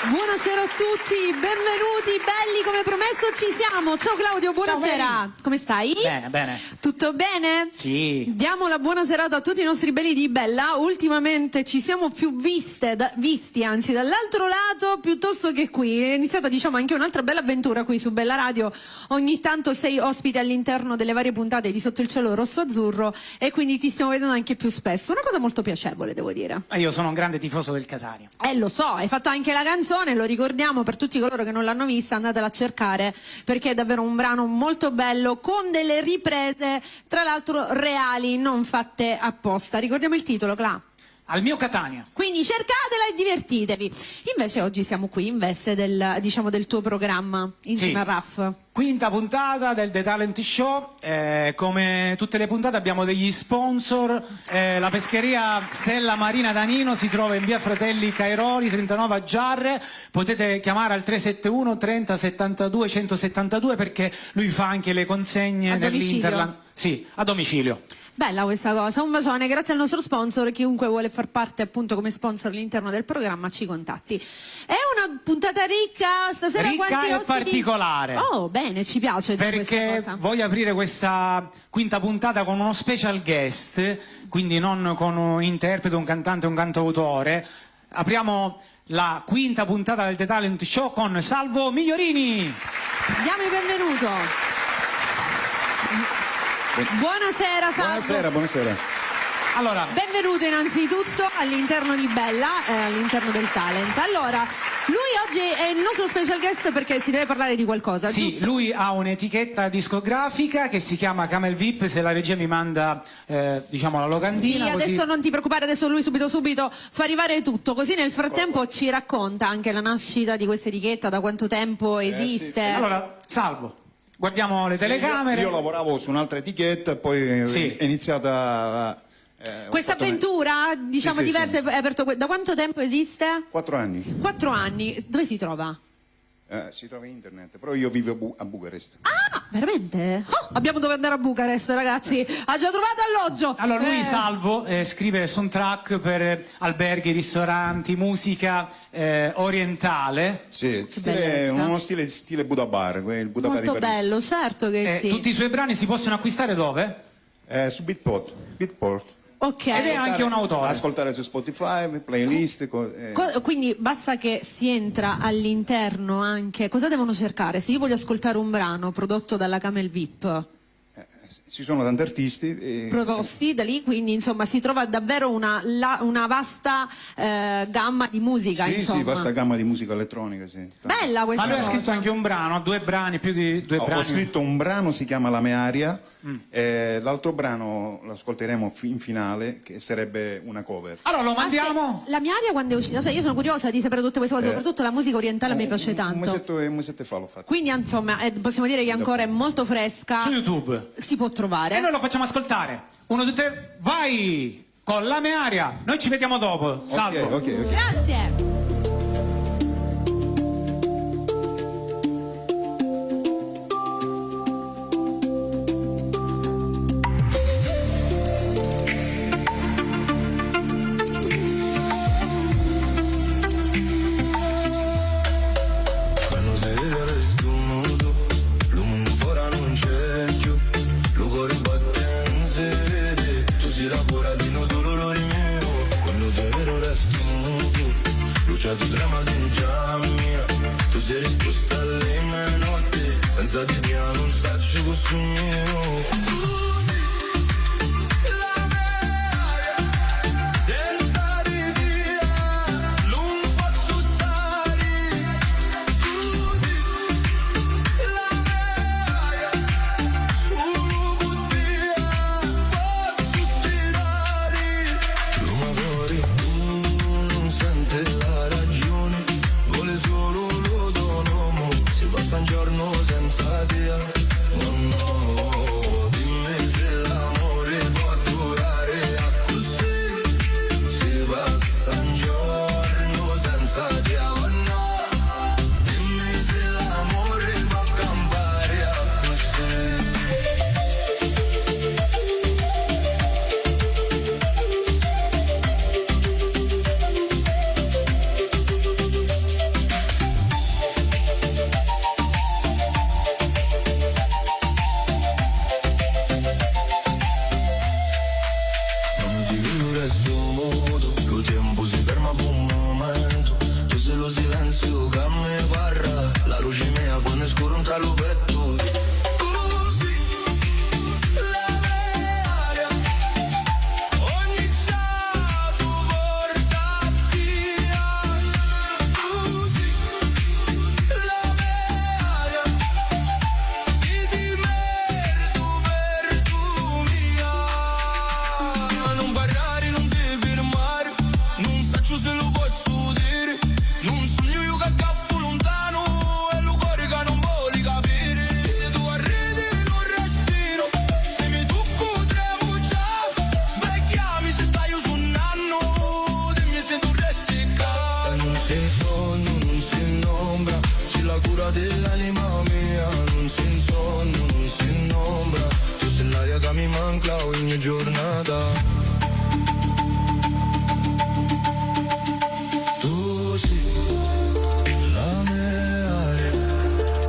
Buonasera a tutti, benvenuti, belli, come promesso ci siamo. Ciao Claudio, buonasera. Ciao, come stai? Bene, bene. Tutto bene? Sì. Diamo la buona serata a tutti i nostri belli di Bella. Ultimamente ci siamo più visti, anzi, dall'altro lato piuttosto che qui. È iniziata, diciamo, anche un'altra bella avventura qui su Bella Radio. Ogni tanto sei ospite all'interno delle varie puntate di Sotto il cielo rosso-azzurro e quindi ti stiamo vedendo anche più spesso. Una cosa molto piacevole, devo dire. Io sono un grande tifoso del Catania. Lo so, hai fatto anche la canzone, lo ricordiamo per tutti coloro che non l'hanno vista, andatela a cercare perché è davvero un brano molto bello con delle riprese, tra l'altro reali, non fatte apposta. Ricordiamo il titolo, Cla? Al mio Catania. Quindi cercatela e divertitevi. Invece oggi siamo qui in veste del tuo programma insieme a Raff. Quinta puntata del The Talent Show, come tutte le puntate abbiamo degli sponsor, la pescheria Stella Marina Danino si trova in via Fratelli Cairoli 39 a Giarre, potete chiamare al 371 30 72 172 perché lui fa anche le consegne dell'Interland. Sì, a domicilio. Bella questa cosa, un bacione, grazie al nostro sponsor. Chiunque vuole far parte appunto come sponsor all'interno del programma ci contatti. È una puntata ricca stasera, ricca e ospiti? Particolare. Oh, bene, ci piace perché voglio aprire questa quinta puntata con uno special guest, quindi non con un interprete, un cantante, un cantautore. Apriamo la quinta puntata del The Talent Show con Salvo Migliorini. Diamo il benvenuto. Buonasera Salvo. Buonasera. Allora, benvenuto innanzitutto all'interno di Bella, all'interno del Talent. Allora, lui oggi è il nostro special guest perché si deve parlare di qualcosa, sì, giusto? Lui ha un'etichetta discografica che si chiama Camel VIP, se la regia mi manda diciamo la locandina. Sì, così... adesso non ti preoccupare, adesso lui subito fa arrivare tutto, così nel frattempo ci racconta anche la nascita di questa etichetta, da quanto tempo esiste. Sì. Allora, Salvo, guardiamo le telecamere. Io lavoravo su un'altra etichetta e poi è iniziata questa avventura, diciamo, sì, diversa. È aperto. Da quanto tempo esiste? 4 anni. 4 anni. Dove si trova? Si trova in internet, però io vivo a Bucarest. Ah, veramente? Oh, abbiamo dove andare a Bucarest, ragazzi. Ha già trovato alloggio. Allora lui Salvo scrive soundtrack per alberghi, ristoranti, musica orientale. Sì, uno stile Buddha Bar, il Buddha Bar di molto Parigi. bello, certo che sì. Tutti i suoi brani si possono acquistare dove? Su Beatport. Ok. Ed è anche un autore. Ascoltare su Spotify, playlist. Quindi basta che si entra all'interno anche. Cosa devono cercare? Se io voglio ascoltare un brano prodotto dalla Camel VIP. Ci sono tanti artisti proposti da lì, quindi insomma si trova davvero una vasta gamma di musica. Sì, insomma. sì, vasta gamma di musica elettronica, sì. Bella questa Ma lui cosa. ha scritto anche un brano, 2 brani, più di 2 brani. Ho scritto un brano, si chiama La mia aria, l'altro brano lo ascolteremo in finale, che sarebbe una cover. Allora lo mandiamo? La mia aria quando è uscita? Aspetta, io sono curiosa di sapere tutte queste cose, soprattutto la musica orientale mi piace tanto. Un mesetto fa l'ho fatto. Quindi insomma possiamo dire che ancora è molto fresca. Su YouTube. Si può trovare. E noi lo facciamo ascoltare. 1, 2, 3, vai! Con La mia aria. Noi ci vediamo dopo. Salvo. Ok. Grazie. Tu trama di mia, tu sei risposta alle mie notti, senza di te non saccio questo mio. Un giorno senza te, oh no, dimmi si in sonno, non si in ombra, c'è la cura dell'anima mia, non si in sonno, non si in ombra, tu sei l'aria che mi manca ogni giornata. Tu sei la mia aria,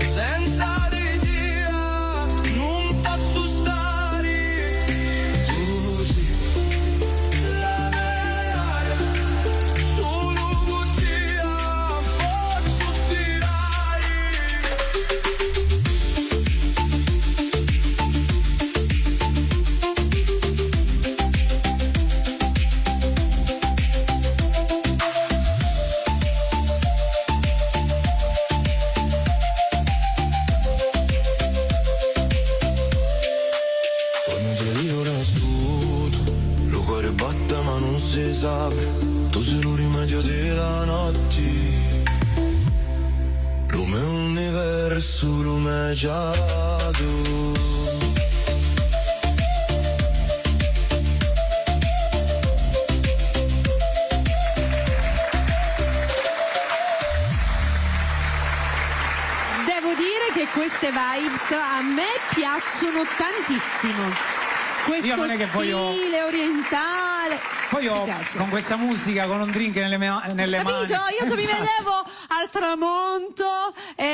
senza di te non posso stare. Tu sei la mia aria, solo con te posso stirare. Si sa, tu sei un rimedio della notte, lo mio universo, lo mio giallo. Devo dire che queste vibes a me piacciono tantissimo. Questo Io non è che stile voglio- orientale. Poi ci io piace. con questa musica, con un drink nelle Capito? mani. Io che mi Esatto. vedevo al tramonto,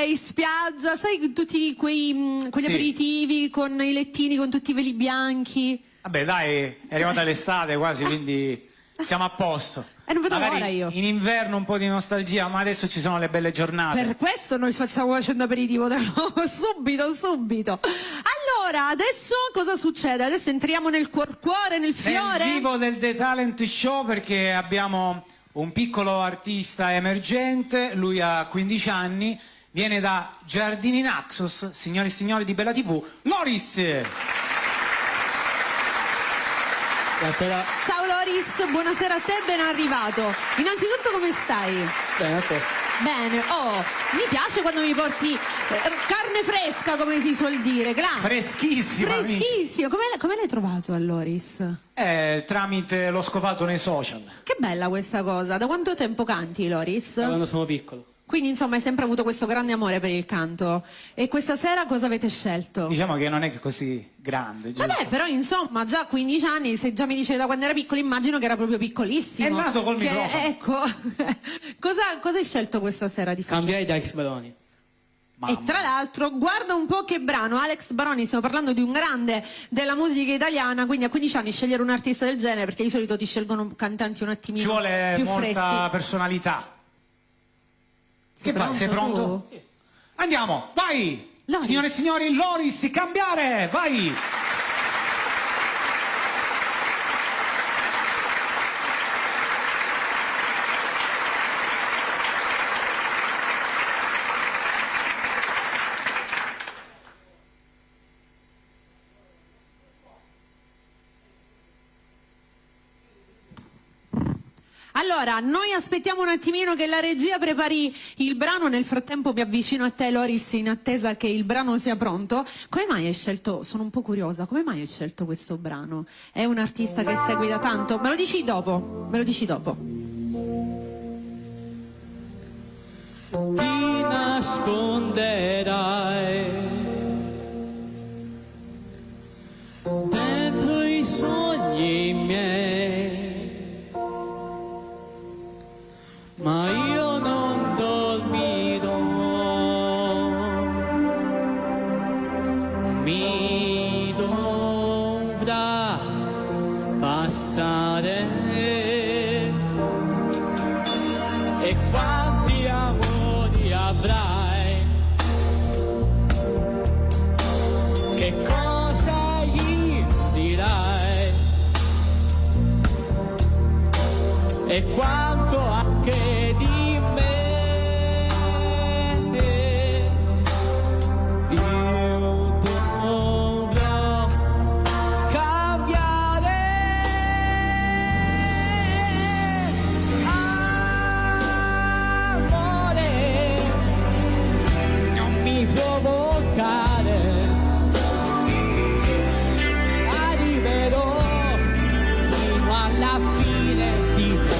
in spiaggia, sai, tutti quegli Sì. aperitivi con i lettini con tutti i veli bianchi. Vabbè, dai, è arrivata l'estate quasi, quindi siamo a posto. Non vedo Magari l'ora io. in inverno un po' di nostalgia, ma adesso ci sono le belle giornate. Per questo noi stiamo facendo aperitivo da subito. Allora, adesso cosa succede? Adesso entriamo nel cuore, nel fiore. Nel vivo del The Talent Show, perché abbiamo un piccolo artista emergente, lui ha 15 anni, viene da Giardini Naxos, signore e signori di Bella TV, Loris! Buonasera. Ciao Loris, buonasera a te, ben arrivato. Innanzitutto come stai? Bene, a posto. Bene, mi piace quando mi porti carne fresca, come si suol dire, Freschissima, amici. freschissimo. Come l'hai trovato a Loris? Tramite l'ho scovato nei social. Che bella questa cosa. Da quanto tempo canti, Loris? Da quando sono piccolo. Quindi insomma hai sempre avuto questo grande amore per il canto. E questa sera cosa avete scelto? Diciamo che non è che così grande, giusto? Vabbè, però insomma, già a 15 anni, se già mi dicevi da quando era piccolo, immagino che era proprio piccolissimo. È nato col microfono. Ecco, cosa hai scelto questa sera di fare? Cambiai da ex Baroni. E tra l'altro, guarda un po' che brano, Alex Baroni, stiamo parlando di un grande della musica italiana, quindi a 15 anni scegliere un artista del genere, perché di solito ti scelgono cantanti un attimino Ci vuole più molta freschi. personalità. Sei Che fai? Sei pronto? tu? Andiamo, vai! Loris. Signore e signori, Loris, cambiare, vai! Allora, noi aspettiamo un attimino che la regia prepari il brano, nel frattempo mi avvicino a te Loris in attesa che il brano sia pronto. Come mai hai scelto, sono un po' curiosa, come mai hai scelto questo brano? È un artista che segui da tanto? Me lo dici dopo, Ti nasconderai dentro i sogni miei, ma io non dormirò, mi dovrà passare. E quanti amori avrai? Che cosa gli dirai? E quanto anche di me io dovrò cambiare. Amore, non mi provocare, arriverò fino alla fine di te.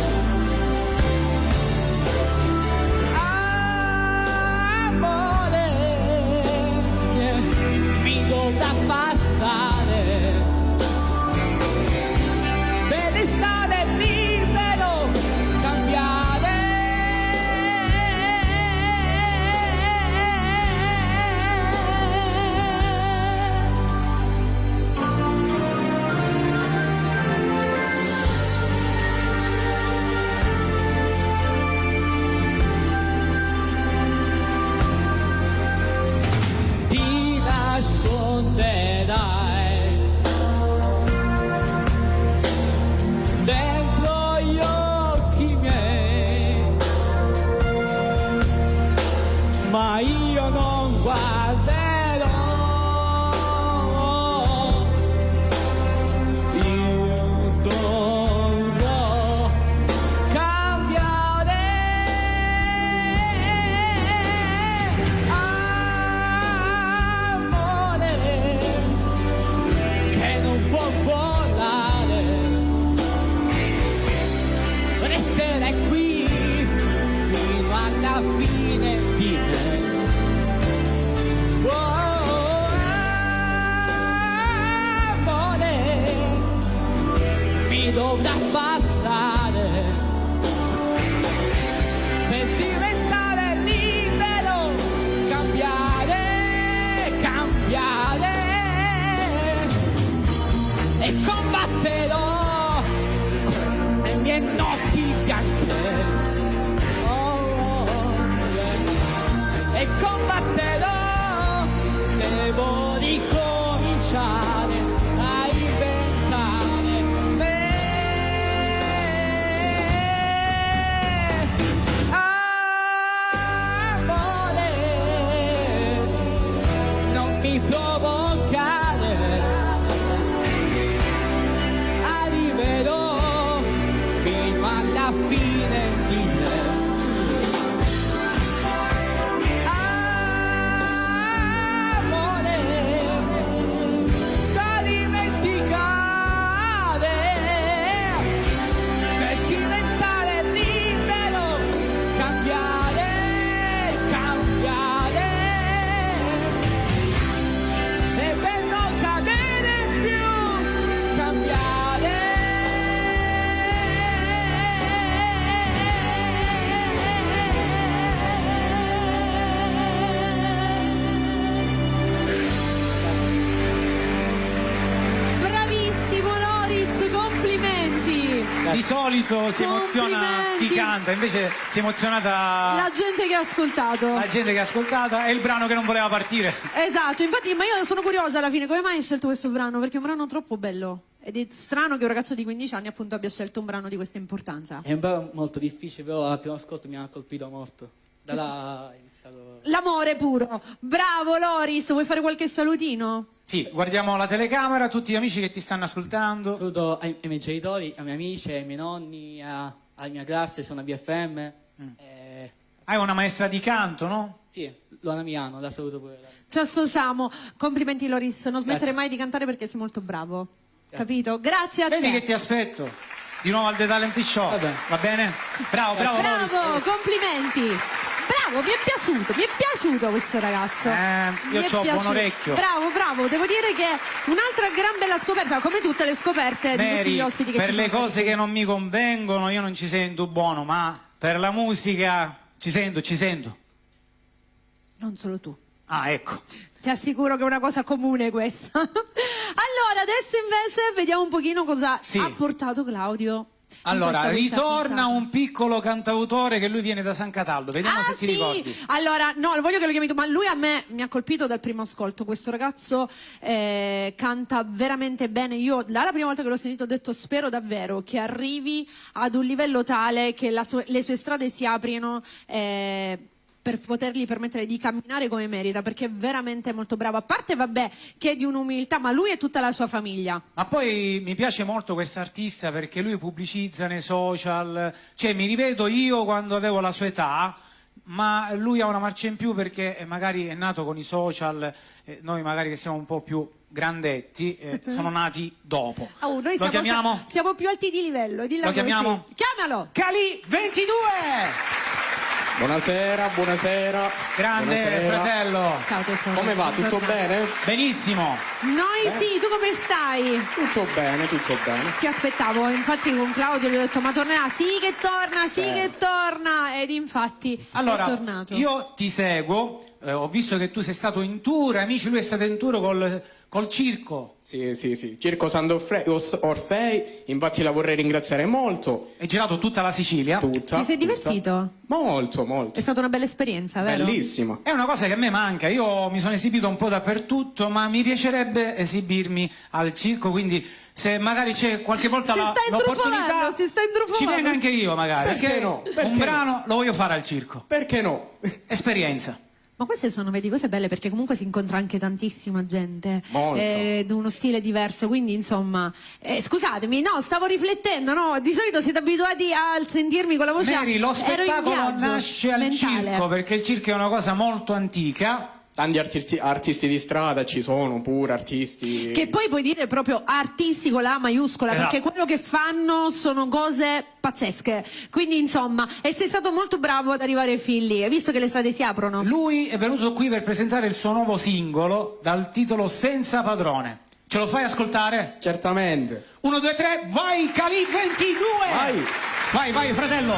ma io non guarderò. Io dovrò cambiare. Amore che non può volare, resterei qui fino alla fine di me. Oh, amore, mi dovrà passare per diventare libero, cambiare, cambiare, e combatterò le mie notti bianche. E combatterò, devo ricominciare a inventare me. Amore, non mi provocare, arriverò fino alla fine di me. Da dimenticare per diventare libero, cambiare, cambiare, e per non cadere più, cambiare. Bravissimo Loris, complimenti. Di solito si emoziona chi Complimenti. canta, invece si è emozionata La gente che ha ascoltato. la gente che ha ascoltato, è il brano che non voleva partire. Esatto, infatti, ma io sono curiosa alla fine, come mai hai scelto questo brano? Perché è un brano troppo bello. Ed è strano che un ragazzo di 15 anni appunto abbia scelto un brano di questa importanza. È un brano molto difficile, però al primo ascolto mi ha colpito molto. Da là ho iniziato. L'amore puro. Bravo Loris, vuoi fare qualche salutino? Sì, guardiamo la telecamera, tutti gli amici che ti stanno ascoltando. Saluto ai miei genitori, ai miei amici, ai miei nonni, alla mia classe, sono a BFM. Hai una maestra di canto, no? Sì, Luana Milano, la saluto pure. Ci associamo. Complimenti Loris, non smettere Grazie. mai di cantare perché sei molto bravo. Capito? Grazie a Vedi te. che ti aspetto di nuovo al The Talent Show. Va bene. Va bene? Bravo, bravo, Bravo, Loris. complimenti. Bravo, mi è piaciuto questo ragazzo. Io Mi è c'ho buon piaciuto. orecchio. Bravo, bravo, devo dire che è un'altra gran bella scoperta, come tutte le scoperte di tutti Mary, gli ospiti che per ci le sono cose stati che qui. non mi convengono io non ci sento buono, ma per la musica ci sento. Non solo tu. Ah, ecco. Ti assicuro che è una cosa comune questa. Allora, adesso invece vediamo un pochino cosa Sì. ha portato Claudio. in Allora, questa ritorna puntata. un piccolo cantautore che lui viene da San Cataldo. Vediamo se ti sì, ricordi. allora, no, voglio che lo chiami tu, ma lui a me mi ha colpito dal primo ascolto. Questo ragazzo canta veramente bene. Io, dalla prima volta che l'ho sentito, ho detto spero davvero che arrivi ad un livello tale che le sue strade si aprino per potergli permettere di camminare come merita, perché è veramente molto bravo. A parte, vabbè, che è di un'umiltà, ma lui e tutta la sua famiglia. Ma poi mi piace molto quest'artista perché lui pubblicizza nei social, cioè mi rivedo io quando avevo la sua età, ma lui ha una marcia in più perché magari è nato con i social, noi magari che siamo un po' più grandetti, sono nati dopo. Oh, noi Lo chiamiamo? siamo più alti di livello. Dilla Lo così. chiamiamo? Chiamalo! Cali 22! Buonasera, buonasera. Grande Buonasera. fratello. Ciao tesoro. Come va? Tutto bene? Benissimo. Noi sì, tu come stai? Tutto bene, tutto bene. Ti aspettavo, infatti con Claudio gli ho detto ma tornerà, sì che torna, sì che torna, ed infatti Allora, è tornato. io ti seguo, ho visto che tu sei stato in tour, amici, lui è stato in tour col circo. Sì, Circo Orfei, infatti la vorrei ringraziare molto. Hai girato tutta la Sicilia. Tutta. Ti sei tutta. divertito? Molto, È molto. stata una bella esperienza, vero? Bellissima. È una cosa che a me manca, io mi sono esibito un po' dappertutto, ma mi piacerebbe esibirmi al circo, quindi se magari c'è qualche volta Si sta l'opportunità, intrufolando, si sta intrufolando. ci vengo anche io magari, Perché no? Perché un no? brano lo voglio fare al circo. Perché no? Esperienza. Ma queste sono, vedi, cose belle perché comunque si incontra anche tantissima gente di uno stile diverso, quindi insomma, scusatemi, no, stavo riflettendo, no? Di solito siete abituati a sentirmi con la voce. Mary, lo Ero in spettacolo viaggio nasce al mentale. circo, perché il circo è una cosa molto antica. Tanti artisti di strada ci sono, pure artisti... Che poi puoi dire proprio artisti con la A maiuscola, Esatto. perché quello che fanno sono cose pazzesche. Quindi insomma, e sei stato molto bravo ad arrivare fin lì, hai visto che le strade si aprono? Lui è venuto qui per presentare il suo nuovo singolo dal titolo Senza Padrone. Ce lo fai ascoltare? Certamente. 1, 2, 3, vai Cali 22! Vai! Vai, vai, fratello!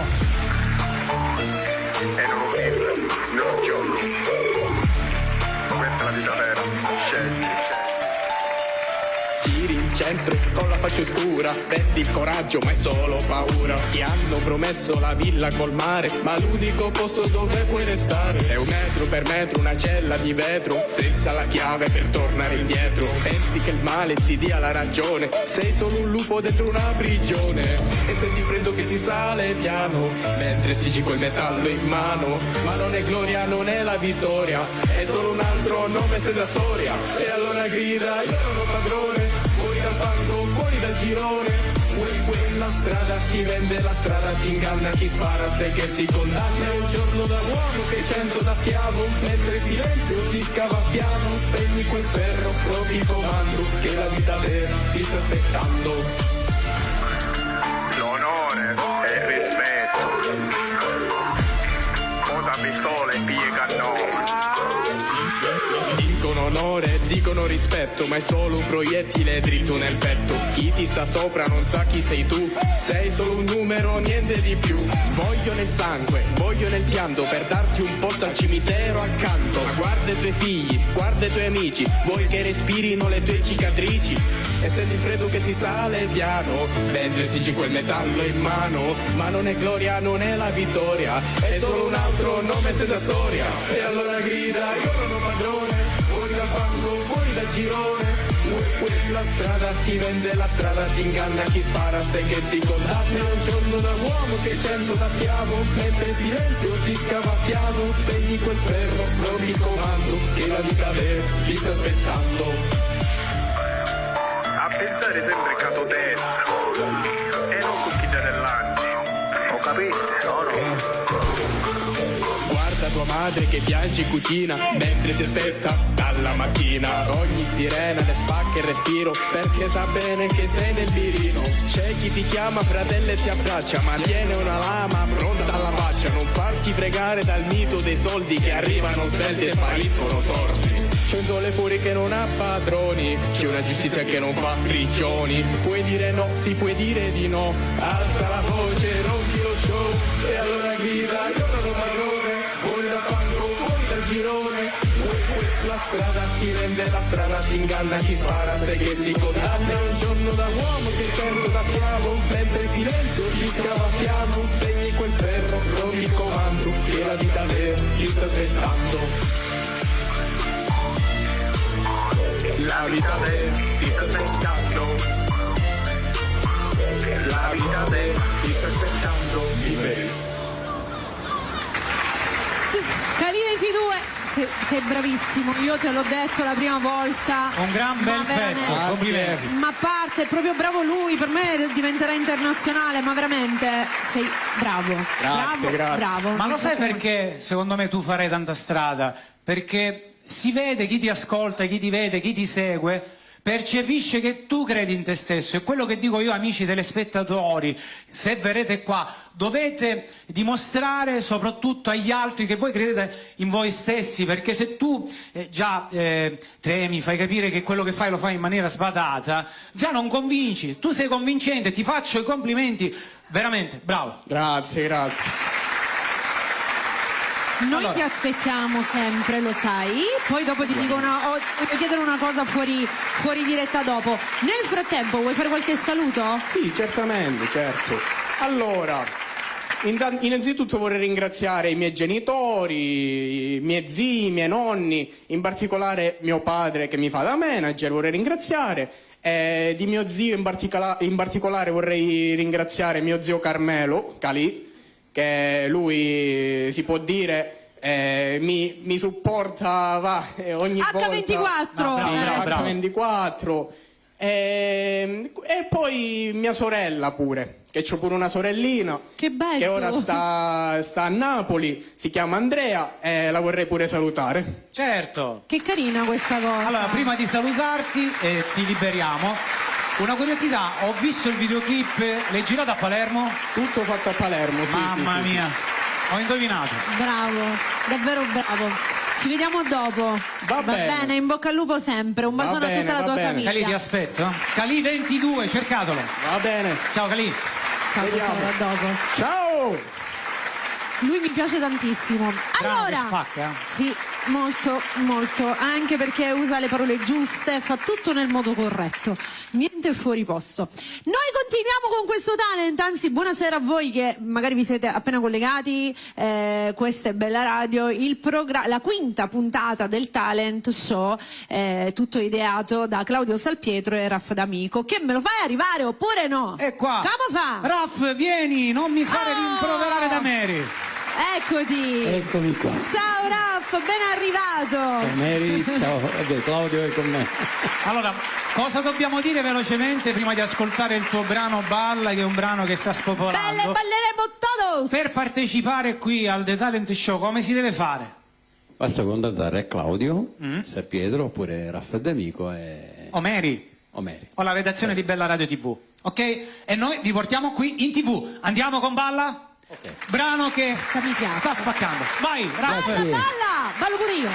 E non un film, non un gioco. Questa è la vita vera, scegli. Giri in centro con la faccia scura, perdi il coraggio ma è solo paura. Ti hanno promesso la villa col mare, ma l'unico posto dove puoi restare è un metro per metro, una cella di vetro, senza la chiave per tornare indietro. Pensi che il male ti dia la ragione, sei solo un lupo dentro una prigione. E senti freddo che ti sale piano, mentre sigli quel metallo in mano. Ma non è gloria, non è la vittoria, è solo un altro nome senza storia. E allora grida, io non ho padrone, fuori dal fango, fuori dal girone. Quella strada ti vende la strada, ti inganna chi spara, sai che si condanna. È un giorno da uomo che 100 da schiavo, mentre silenzio ti scava piano. Spegni quel ferro, provi il comando, che la vita vera ti sta aspettando. L'onore e il rispetto. Posa pistola e piglia cannone. Dicono onore, dicono rispetto, ma è solo un proiettile dritto nel petto. Chi ti sta sopra non sa chi sei tu, sei solo un numero, niente di più. Vogliono il sangue, vogliono il pianto, per darti un posto al cimitero accanto. Ma guarda i tuoi figli, guarda i tuoi amici, vuoi che respirino le tue cicatrici. E senti il freddo che ti sale piano, mentre sigli quel metallo in mano. Ma non è gloria, non è la vittoria, è solo un altro nome senza storia. E allora grida, io non ho padrone, fuori dal fango, fuori dal girone. Quella strada ti vende la strada, ti inganna chi spara, sai che si condanna. È un giorno da uomo che 100 da schiavo, mentre il silenzio ti scava piano. Spegni quel ferro, provi il comando, che la vita vera ti sta aspettando. A pensare sempre catotessa e non cucchiglia dell'anzi. Lo capiste, no? Guarda tua madre che piange in cucina mentre ti aspetta dalla mattina. Ogni sirena le spacca il respiro perché sa bene che sei nel mirino. C'è chi ti chiama fratello e ti abbraccia, ma tiene una lama pronta alla faccia. Non farti fregare dal mito dei soldi che arrivano svelti e spariscono sordi. C'è un sole fuori che non ha padroni, c'è una giustizia che non fa prigioni. Puoi dire no, si puoi dire di no, alza la voce, rompi lo show. E allora grida, io non ho padrone, fuori dal fango, fuori dal girone. La strada ti rende la strada, ti inganna chi spara, sai che si condanna. È un giorno da uomo che 100 da schiavo, mentre il silenzio ti scava piano. Spegni quel ferro, provi il comando, che la vita vera ti sta aspettando. La vita vera ti sta aspettando. La vita vera ti sta aspettando. Cali 22, sei bravissimo, io te l'ho detto la prima volta. Un gran Ma bel pezzo, veramente- complimenti. Ma a parte, è proprio bravo lui, per me diventerà internazionale, ma veramente sei bravo. Grazie, bravo, grazie. bravo. Ma lo sai Mi perché secondo me tu farai tanta strada? Perché si vede chi ti ascolta, chi ti vede, chi ti segue, percepisce che tu credi in te stesso. E quello che dico io, amici telespettatori, se verrete qua, dovete dimostrare soprattutto agli altri che voi credete in voi stessi, perché se tu già tremi, fai capire che quello che fai lo fai in maniera sbadata, già non convinci. Tu sei convincente, ti faccio i complimenti, veramente, bravo. Grazie, grazie. Noi Allora. ti aspettiamo sempre, lo sai. Poi dopo ti dico voglio chiedere una cosa fuori diretta dopo. Nel frattempo vuoi fare qualche saluto? Sì, certamente, certo. Allora, innanzitutto vorrei ringraziare i miei genitori, i miei zii, i miei nonni, in particolare mio padre che mi fa da manager, vorrei ringraziare. Di mio zio in particolare vorrei ringraziare mio zio Carmelo, Calì, che lui si può dire mi supporta ogni H24. volta. Sì, bravo. H24. E poi mia sorella pure, che c'ho pure una sorellina. Che bello. Che ora sta a Napoli, si chiama Andrea, e la vorrei pure salutare. Certo. Che carina questa cosa. Allora, prima di salutarti e ti liberiamo, una curiosità, ho visto il videoclip, l'hai girato a Palermo? Tutto fatto a Palermo, sì. Mamma sì. mia, ho indovinato. Bravo, davvero bravo. Ci vediamo dopo. Va bene. In bocca al lupo sempre. Un Va bacione a bene, tutta la va tua bene. famiglia. Calì, ti aspetto. Calì 22, cercatelo. Va bene. Ciao Calì. Ciao Vediamo. tesoro, a dopo. Ciao! Lui mi piace tantissimo. Bravo, Allora, che spacca. sì, molto, molto, anche perché usa le parole giuste, fa tutto nel modo corretto, niente fuori posto. Noi continuiamo con questo talent, anzi buonasera a voi che magari vi siete appena collegati, questa è Bella Radio, la quinta puntata del talent show, tutto ideato da Claudio Salpietro e Raff D'Amico. Che me lo fai arrivare oppure no? E qua. Come fa? Raff, vieni, non mi fare rimproverare da Mary. Eccoti. Eccomi qua. Ciao Raff, ben arrivato. Ciao Mary, ciao, vabbè, Claudio è con me. Allora, cosa dobbiamo dire velocemente prima di ascoltare il tuo brano Balla, che è un brano che sta spopolando? Belle balleremo todos. Per partecipare qui al The Talent Show, come si deve fare? Basta contattare Claudio, Salpietro oppure Raff D'Amico e O Mary, Mary. o la redazione di Bella Radio TV, ok? E noi vi portiamo qui in TV. Andiamo con Balla? Ok. Brano che Questa mi piace. sta spaccando. Vai, Raff. Balla, ballo pure io.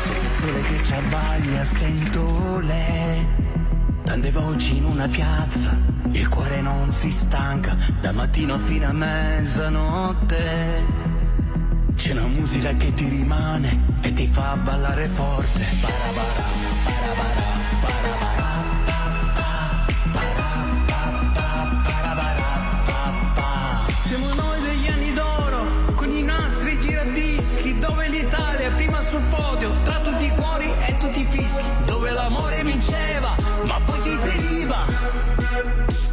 Sotto il sole che ci abbaglia sento tante voci in una piazza, il cuore non si stanca, da mattino fino a mezzanotte. C'è una musica che ti rimane e ti fa ballare forte. Barabara, barabara, barabara, siamo noi degli anni d'oro, con i nostri giradischi, dove l'Italia è prima sul podio, tra tutti i cuori e tutti i fischi, dove l'amore vinceva, ma poi ti feriva,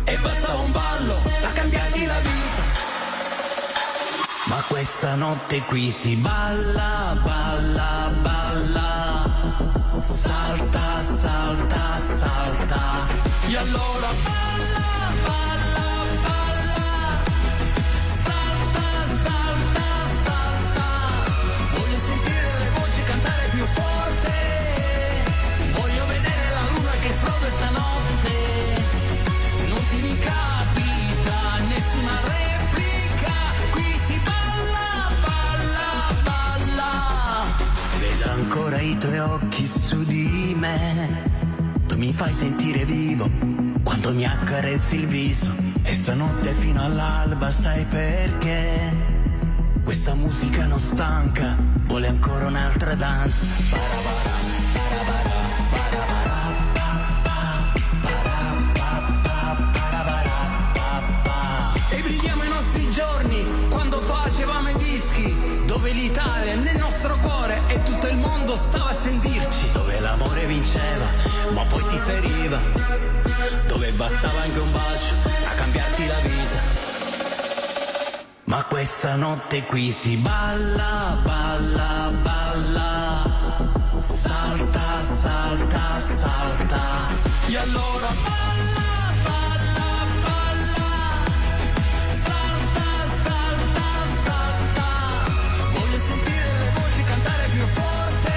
e bastava un ballo a cambiarti la vita. Ma questa notte qui si balla, balla, balla, salta, salta, salta, e allora balla, balla, balla, salta, salta, salta, voglio sentire le voci cantare più forte, voglio vedere la luna che esplode stanotte, non ti ricapita nessuna replica, qui si balla, balla, balla, vedo ancora i tuoi occhi su di me, tu mi fai sentire vivo quando mi accarezzi il viso, e stanotte fino all'alba sai perché questa musica non stanca, vuole ancora un'altra danza. Barabara, barabara, barabara, e viviamo i nostri giorni quando facevamo i dischi, dove l'Italia è nel nostro cuore e tutto il mondo stava a sentirci, dove l'amore vinceva ma poi ti feriva, dove bastava anche un bacio a cambiarti la vita. Ma questa notte qui si balla, balla, balla, salta, salta, salta, e allora balla, balla, balla, salta, salta, salta, voglio sentire le voci cantare più forte,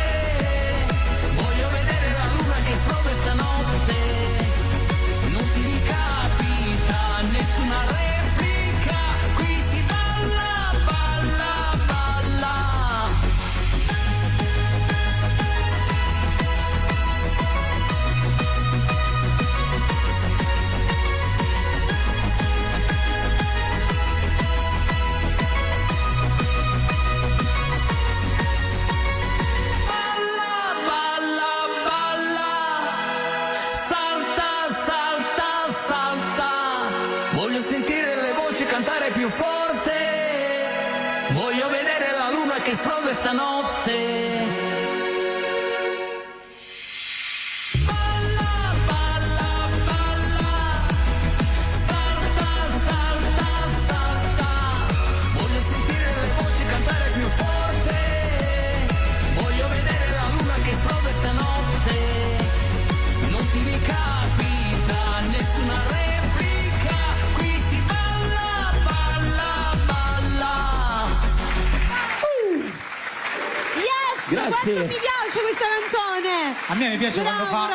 voglio vedere la luna che esplode stanotte, non ti ricapita nessuna replica, qui si balla, balla, balla. Balla, balla, balla, salta, salta, salta, voglio sentire le voci cantare più forte, voglio vedere la luna che esplode stanotte. Balla, balla, balla, Quanto mi piace questa canzone! A me mi piace quando fa...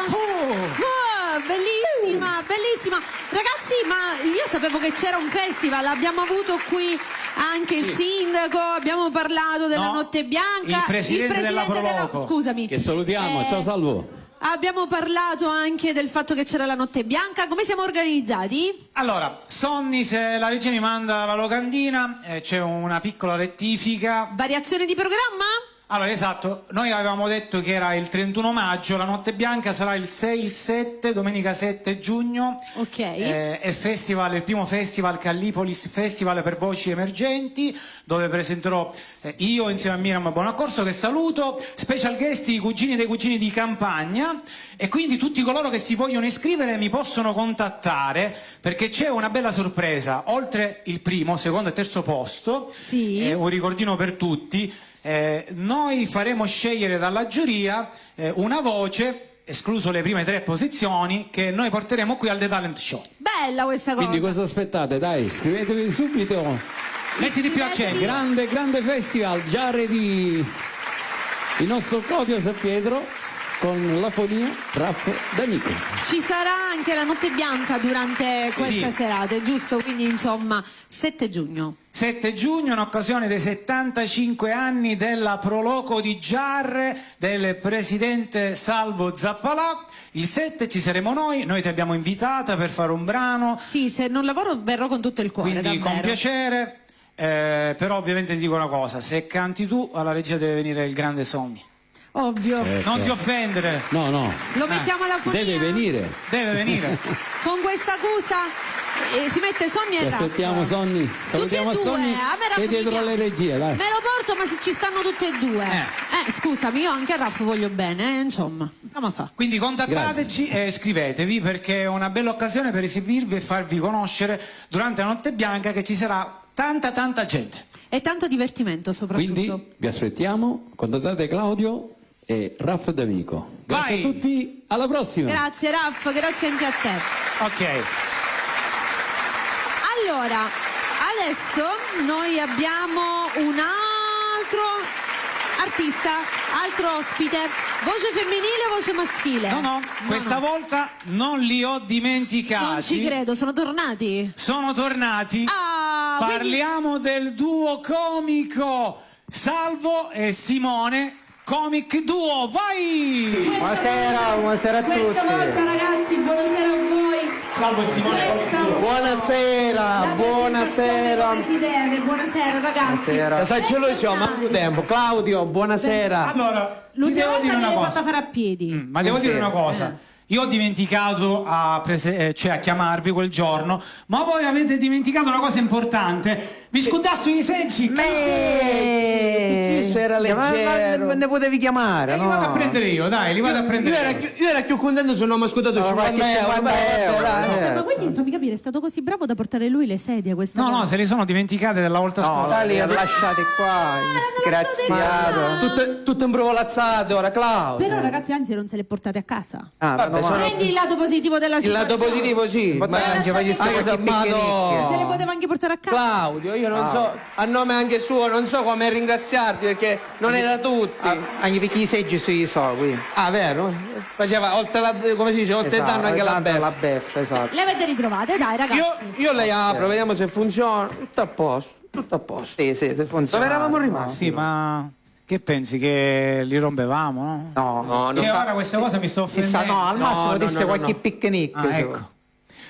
Bellissima, bellissima. Ragazzi, ma io sapevo che c'era un festival, abbiamo avuto qui anche il sindaco, abbiamo parlato della No, Notte Bianca. il presidente della Proloco. Scusami. Che salutiamo, ciao Salvo. Abbiamo parlato anche del fatto che c'era la Notte Bianca. Come siamo organizzati? Allora, Sonny, se la regia mi manda la locandina, c'è una piccola rettifica. Variazione di programma? Allora, esatto, noi avevamo detto che era il 31 maggio, la Notte Bianca sarà il 6, il 7, domenica 7 giugno. Ok. È festival, il primo festival Callipolis Festival per voci emergenti, dove presenterò io insieme a Miriam Bonaccorso, che saluto, special guest i cugini dei cugini di campagna, e quindi tutti coloro che si vogliono iscrivere mi possono contattare, perché c'è una bella sorpresa, oltre il primo, secondo e terzo posto, Sì. un ricordino per tutti. Noi faremo scegliere dalla giuria una voce, escluso le prime 3 posizioni, che noi porteremo qui al The Talent Show. Bella questa cosa. Quindi cosa aspettate? Dai, iscrivetevi subito. Mettiti più accento. Grande festival, Giarre di il nostro Claudio San Pietro con la fonia Raff D'Amico. Ci sarà anche la Notte Bianca durante questa serata, giusto? Quindi insomma 7 giugno. 7 giugno, in occasione dei 75 anni della Proloco di Giarre del presidente Salvo Zappalà. Il 7 ci saremo noi ti abbiamo invitata per fare un brano. Sì, se non lavoro verrò con tutto il cuore, Quindi davvero. con piacere, però ovviamente ti dico una cosa, se canti tu alla regia deve venire il grande Sonny. Ovvio. Non ti offendere. No, Lo mettiamo alla fonia? deve venire. Deve venire. Con questa accusa si mette Sonny Ti e Raff. aspettiamo Sonny, salutiamo Tutti e due, Sonny a me Raff che è mi dietro piace. alle regie, dai. Me lo porto, ma se ci stanno tutti e due. Scusami, io anche a Raff voglio bene, insomma. Come fa? Quindi contattateci e iscrivetevi, perché è una bella occasione per esibirvi e farvi conoscere durante la Notte Bianca, che ci sarà tanta gente. E tanto divertimento soprattutto. Quindi vi aspettiamo, contattate Claudio e Raff D'Amico. Grazie Vai. a tutti, alla prossima. Grazie Raff, grazie anche a te. Ok. Allora, adesso noi abbiamo un altro artista, altro ospite, voce femminile o voce maschile? No, questa volta non li ho dimenticati. Non ci credo, sono tornati? Sono tornati. Ah, Parliamo del duo comico Salvo e Simone. Comic Duo, vai! Buonasera a tutti. Questa volta ragazzi, buonasera a voi. Salvo e Simone. Buonasera, buonasera. Presidente, buonasera ragazzi. Sai, ce lo siamo, a tempo. Claudio, buonasera. Allora, ti L'ultima devo dire volta una l'hai cosa. fatta fare a piedi. Ma devo dire una cosa. Io ho dimenticato a chiamarvi quel giorno, ma voi avete dimenticato una cosa importante. Vi scudasso i seggi. Era leggero. Ma ne potevi chiamare, Li vado a prendere io, dai, li vado a prendere io. Io ero più contento se non mi ha ascoltato 50 euro. Ma quindi fammi capire, è stato così bravo da portare lui le sedie questa volta? No, se li sono dimenticate della volta scorsa. Li ha lasciate qua, disgraziato. Tutto improvolazzato ora, Claudio. Però ragazzi, anzi non se le portate a casa. Prendi il lato positivo della il situazione. lato positivo sì, ma anche Se le poteva anche portare a casa. Claudio, io non so, a nome anche suo, non so come ringraziarti perché non è da tutti. Anche perché i seggi sui so qui. Ah, vero? Faceva oltre la, come si dice, oltre il danno anche la beffa. La beffa, esatto. Le avete ritrovate, dai ragazzi. Io le apro, vediamo se funziona. Tutto a posto, tutto a posto. Sì, funziona. Dove eravamo rimasti? Sì, ma che pensi che li rompevamo, no? No, Cioè, ora questa cosa mi sto offendendo. No, al massimo disse no, qualche no. picnic. Ah, ecco.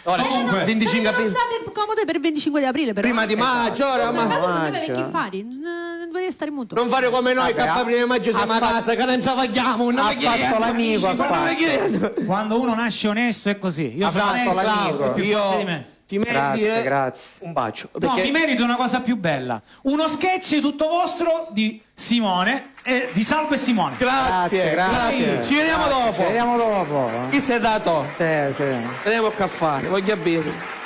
Ora, Comunque, 25 non aprile. state comode per il 25 di aprile, però. Prima di maggio, ora Ma ma... non deve vecchi fari, dovete stare muto. Non fare come noi che a primo maggio siamo a casa, che non ci facciamo, Ha fatto l'amico, ha fatto. Quando uno nasce onesto è così. Io Ha sono fatto onesto, l'amico. più forte di me. Ti meriti Grazie. un bacio. No, Perché mi merito una cosa più bella. Uno sketch tutto vostro di Simone e di Salvo e Simone. Grazie. Ci vediamo dopo. Ci vediamo dopo. Chi sei dato? Sì. Vediamo il caffè, voglio bere.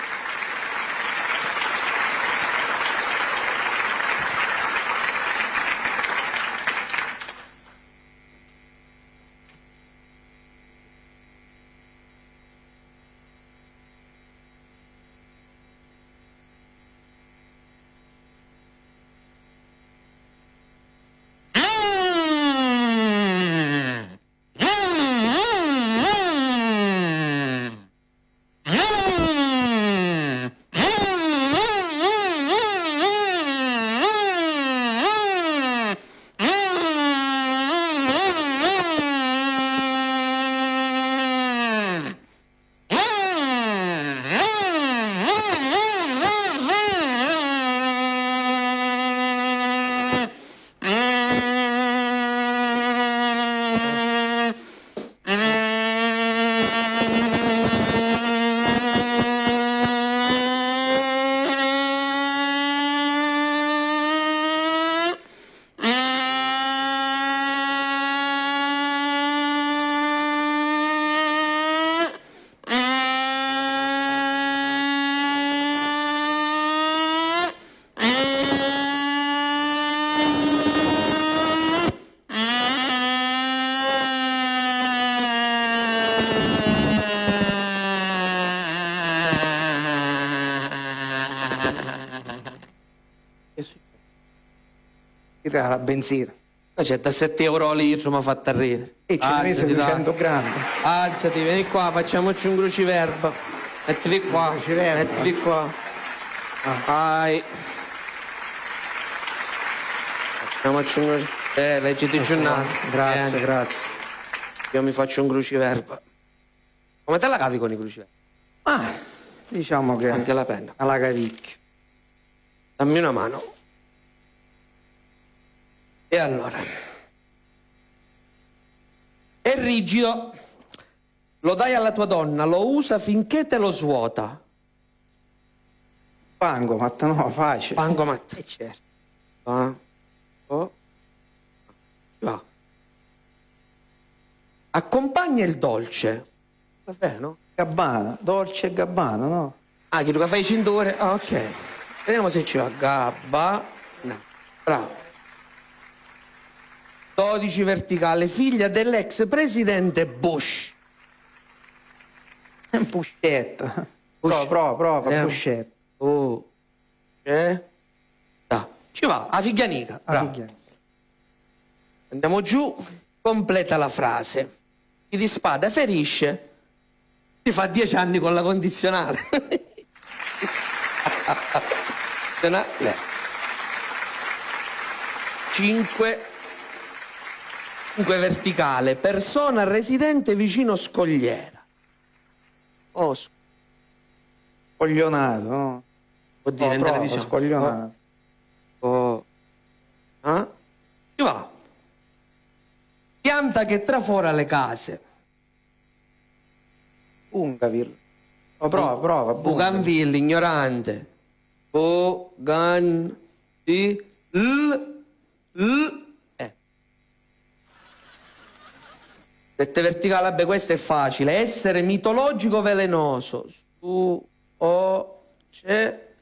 Ti dà la benzina. Ma c'è da 7 euro litro, mi ha fatto ridere. E ci hai preso Alzati, 200 dai. grammi. Alzati, vieni qua, facciamoci un cruciverba. Mettili qua, mettili qua. Vai. Facciamoci un cruciverba. Leggiti il giornale. Grazie, Vieni. grazie. Io mi faccio un cruciverba. Come te la cavi con i cruciverbi? Diciamo che Anche la penna. alla cavicchia. Dammi una mano. E allora? È rigido. Lo dai alla tua donna, lo usa finché te lo svuota. Bancomat, no, facile. Bancomat. Certo. Va. Oh. Va. Accompagna il dolce. Vabbè, no? Gabbana, Dolce e Gabbana, no? Ah, che tu che fai cinture? Ah, ok. Vediamo se ci va. Gabba. No. Bravo. 12 verticale, figlia dell'ex presidente Bush. Puscetta. Push. Prova, Vediamo. puscetta. Oh. Da. Ci va, a figlianica. Bravo. Andiamo giù, completa la frase. Chi di spada ferisce, si fa 10 anni con la condizionale. 5 verticale, persona residente vicino Scogliera. Oh, Scoglionato, no? può dire in prova, televisione. scoglionato. Oh. Ah? Ci va. Pianta che trafora le case. Bungaville. Oh, prova. Bougainville, ignorante. Bougainville. Sette verticale, vabbè, questo è facile. Essere mitologico velenoso.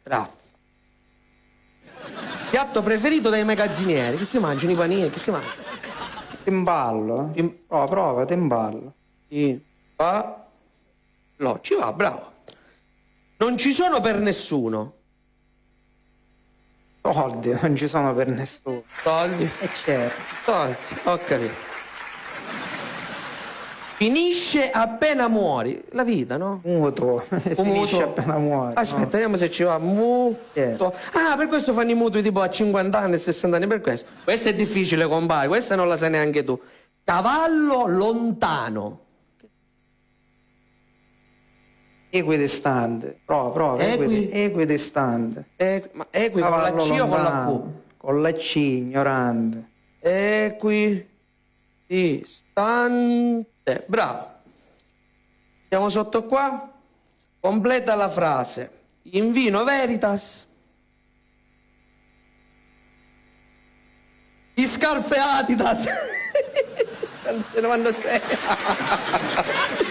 Bravo. Piatto preferito dai magazzinieri. Che si mangiano i panini? Che si mangia? Timballo. Prova, timballo. No, ci va, bravo. Non ci sono per nessuno. Soldi, non ci sono per nessuno. Soldi? Certo. Soldi, ho capito. Finisce appena muori. La vita, no? Mutuo. Finisce appena muore. Aspetta, vediamo se ci va. Mutuo. Ah, per questo fanno i mutui tipo a 50 anni e 60 anni, per questo. Questa è difficile, compare. Questa non la sai neanche tu. Cavallo lontano. Equidistante. Prova. Equidistante. Ma equi con la C o con la Q? Con la C, ignorante. Equidistante. Bravo. Siamo sotto qua. Completa la frase. In vino veritas. I scarpe Adidas. Se ne vanno sei.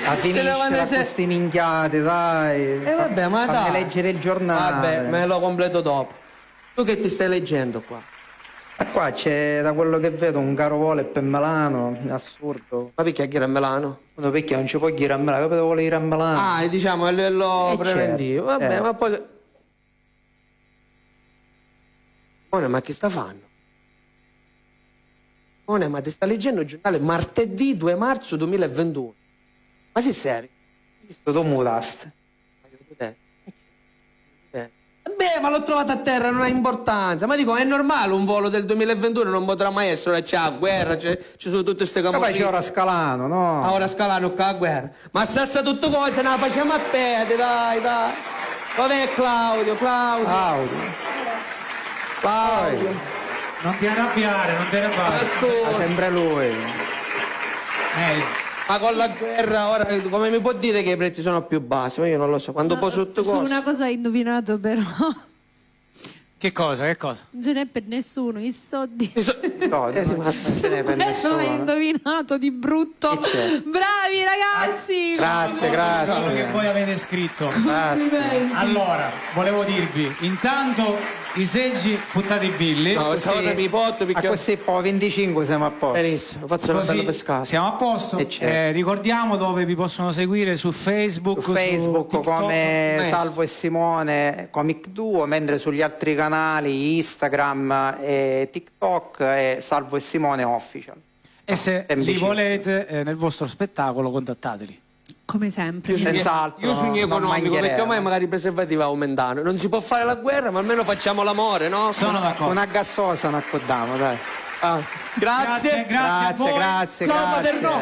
La finisce da queste minchiate, dai. Vabbè, ma fammi dai. leggere il giornale. Vabbè, me lo completo dopo. Tu che ti stai leggendo qua? Ma qua c'è, da quello che vedo, un caro volo per Milano, è assurdo. Ma perché a Milano? No, perché non ci puoi dire a Milano, che vuole dire a Milano? Ah, diciamo a livello preventivo. Certo, Vabbè, ma poi... Ma che sta fanno? Ma ti sta leggendo il giornale martedì 2 marzo 2021. Ma sei serio? Tu mutaste. Beh, ma l'ho trovato a terra, non ha importanza. Ma dico, è normale un volo del 2021 non potrà mai essere, c'è la guerra, ci sono tutte queste Ma poi camorine. c'è ora Scalano, no? Ah, ora Scalano con la guerra. Ma salsa tutto cose, ne la facciamo a pede, dai. Dov'è Claudio? Non ti arrabbiare. Scusa. Sempre lui. Ma con la guerra ora come mi può dire che i prezzi sono più bassi? Ma io non lo so. Quando poso tutto Su cose. una cosa hai indovinato però. Che cosa? Non ce n'è per nessuno, i soldi. No, è rimasto. non se ne per Lo hai nessuno. indovinato di brutto. Bravi ragazzi! Grazie. Quello che voi avete scritto. Grazie. Allora, volevo dirvi, intanto i seggi buttati billi. No, questa volta mi porto A perché... questi po' 25 siamo a posto. Benissimo, faccio una bella Così pescata. siamo a posto. certo. Ricordiamo dove vi possono seguire su Facebook, Su Facebook su TikTok. come Salvo e Simone Comic Duo, mentre sugli altri canali Instagram e TikTok è Salvo e Simone Official. E se li Semplicissimo. volete nel vostro spettacolo, contattateli. Come sempre. Senz'altro. Io sugli non economico, mancheremo. perché ormai magari i preservativi aumentano. Non si può fare la guerra, ma almeno facciamo l'amore, no? Sono d'accordo. Una gassosa ne accoddiamo, dai. Ah, grazie. Grazie a voi. Grazie. Ciao, Paternò.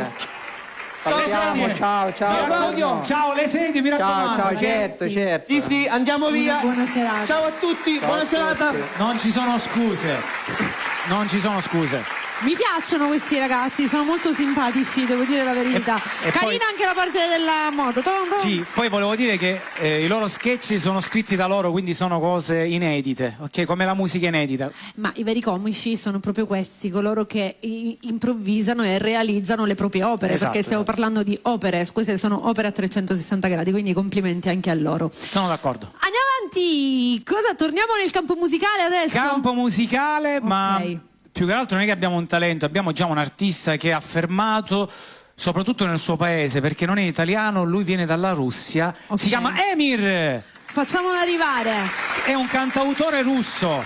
Salutiamo, ciao. Ciao, le sedie, mi raccomando. Certo. Sì, sì, andiamo via. Buona serata. Ciao a tutti, buona serata. Non ci sono scuse. Non ci sono scuse. Mi piacciono questi ragazzi, sono molto simpatici, devo dire la verità. E Carina poi- anche la parte della moto. Sì, poi volevo dire che i loro sketch sono scritti da loro, quindi sono cose inedite, ok? Come la musica inedita. Ma i veri comici sono proprio questi, coloro che improvvisano e realizzano le proprie opere, Esatto, perché stiamo parlando di opere, queste sono opere a 360 gradi, quindi complimenti anche a loro. Sono d'accordo. Andiamo avanti, cosa? Torniamo nel campo musicale adesso? Campo musicale, ma Ok. più che altro non è che abbiamo un talento, abbiamo già un artista che è affermato soprattutto nel suo paese, perché non è italiano, lui viene dalla Russia, Ok. si chiama Emir, Facciamolo arrivare. è un cantautore russo.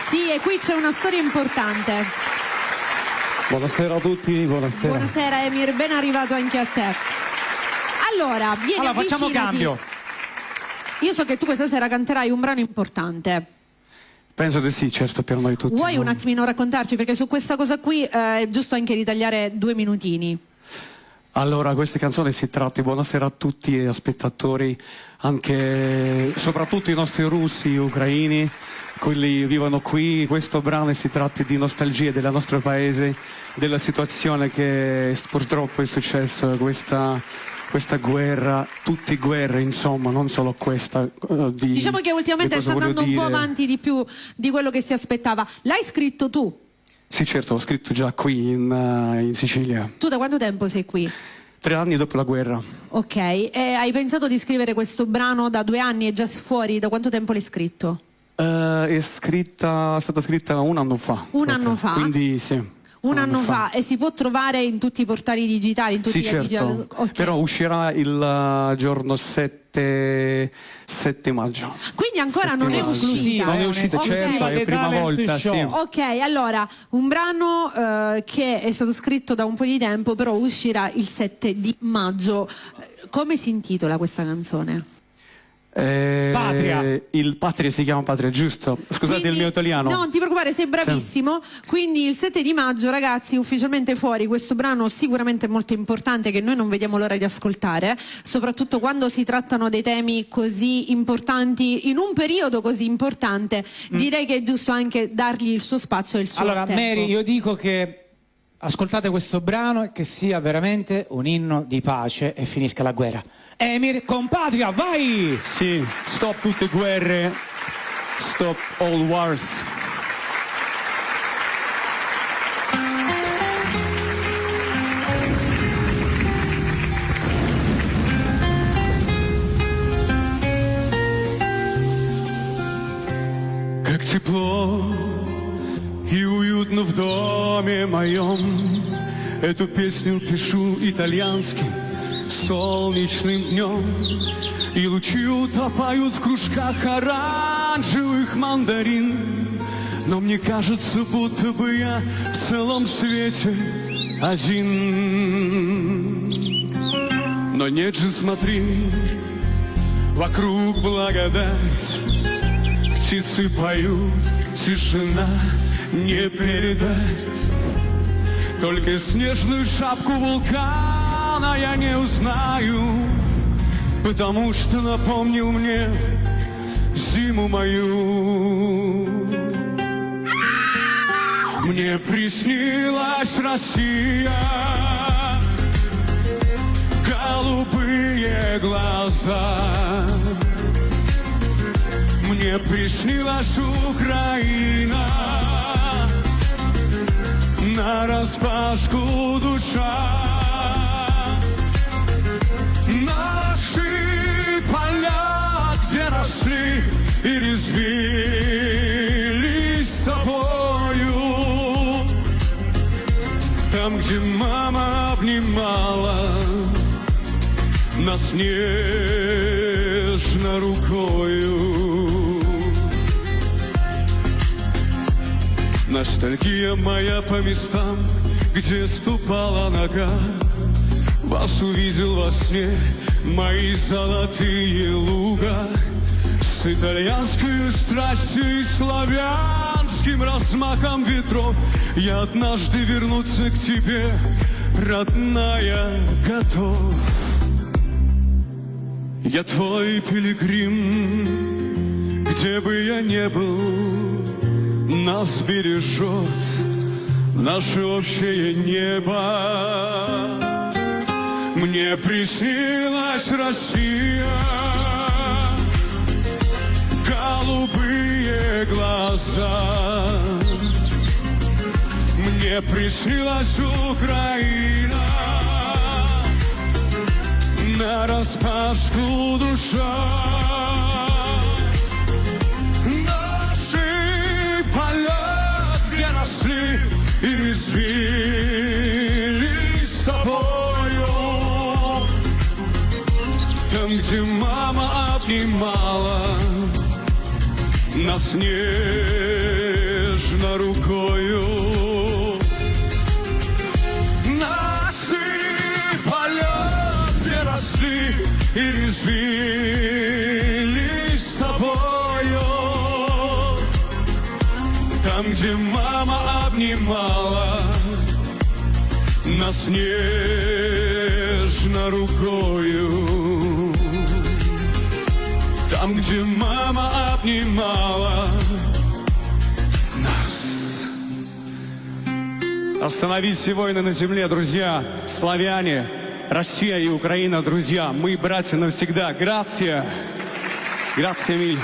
Sì, e qui c'è una storia importante. Buonasera a tutti, buonasera. Buonasera Emir, ben arrivato anche a te. Allora, vieni, Allora facciamo avvicinati. cambio. Io so che tu questa sera canterai un brano importante. Penso di sì, certo, per noi tutti. Vuoi un attimino raccontarci? Perché su questa cosa qui è giusto anche ritagliare 2 minutini. Allora, queste canzoni si tratta, buonasera a tutti gli spettatori, anche soprattutto i nostri russi, ucraini, quelli che vivono qui. Questo brano si tratta di nostalgia del nostro paese, della situazione che purtroppo è successa, questa guerra, tutte guerre insomma, non solo questa. Diciamo che ultimamente sta andando un po' avanti di più di quello che si aspettava. L'hai scritto tu? Sì, certo, ho scritto già qui in Sicilia, Tu da quanto tempo sei qui? 3 anni dopo la guerra. Ok, e hai pensato di scrivere questo brano da 2 anni? È già fuori? Da quanto tempo l'hai scritto? È stata scritta un anno fa. Un anno fa? Quindi sì. Un anno fa, e si può trovare in tutti i portali digitali, in tutti Sì, i certo. digitali. Ok. Però uscirà il giorno 7 maggio. Quindi ancora non è Settimana. uscita. Non è uscita, Ok. certo, è la prima volta, sì. Ok, allora, un brano che è stato scritto da un po' di tempo, però uscirà il 7 di maggio. Come si intitola questa canzone? Patria. Il Patria si chiama Patria, giusto? Scusate Quindi- il mio italiano. No, non ti preoccupare, sei bravissimo. Quindi il 7 di maggio, ragazzi, ufficialmente fuori questo brano sicuramente molto importante che noi non vediamo l'ora di ascoltare, soprattutto quando si trattano dei temi così importanti in un periodo così importante. Direi che è giusto anche dargli il suo spazio e il suo Allora, tempo. Mary, io dico che ascoltate questo brano e che sia veramente un inno di pace e finisca la guerra. Emir con Patria, vai! Sì, stop tutte guerre, stop all wars. Как тепло и уютно в доме моем. Эту песню пишу итальянским солнечным днем. И лучи утопают в кружках оранжевых мандарин. Но мне кажется, будто бы я в целом свете один. Но нет же, смотри, вокруг благодать. Птицы поют, тишина не передать. Только снежную шапку вулкана я не узнаю, потому что напомнил мне зиму мою. Мне приснилась Россия, голубые глаза. Мне приснилась Украина, нараспашку душа. Наши поля, где росли и резвились где мама обнимала нас нежно рукою. Ностальгия моя по местам, где ступала нога. Вас увидел во сне, мои золотые луга. С итальянской страстью и славянским размахом ветров я однажды вернуться к тебе, родная, готов. Я твой пилигрим, где бы я ни был, нас бережет наше общее небо. Мне приснилась Россия, голубые глаза. Мне приснилась Украина, нараспашку душа. Наши поля, где росли и резвились с тобою, там, где мама обнимала нас нежно рукою. Наши поля, где росли и резвились с тобою, там, где мама обнимала нас нежно рукою, там, где мама обнимала нас. Остановить все войны на земле, друзья, славяне, Россия и Украина, друзья, мы братья навсегда. Grazie. Grazie mille.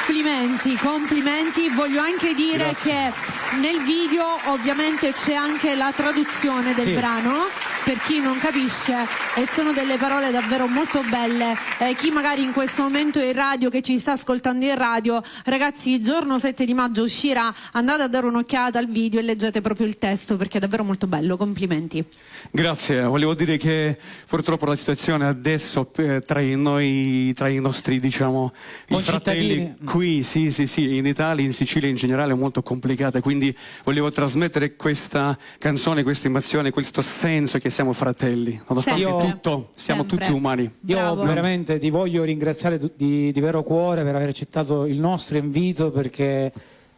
Complimenti, complimenti. Voglio anche dire che nel video ovviamente c'è anche la traduzione del brano, per chi non capisce, e sono delle parole davvero molto belle. Chi magari in questo momento è in radio, che ci sta ascoltando in radio, ragazzi, il giorno 7 di maggio uscirà, andate a dare un'occhiata al video e leggete proprio il testo, perché è davvero molto bello. Complimenti. Grazie, volevo dire che purtroppo la situazione adesso tra i nostri, diciamo, i fratelli qui, sì, in Italia, in Sicilia in generale è molto complicata, quindi volevo trasmettere questa canzone, questa emozione, questo senso che siamo fratelli, nonostante tutto, siamo tutti umani. Io veramente ti voglio ringraziare di vero cuore per aver accettato il nostro invito, perché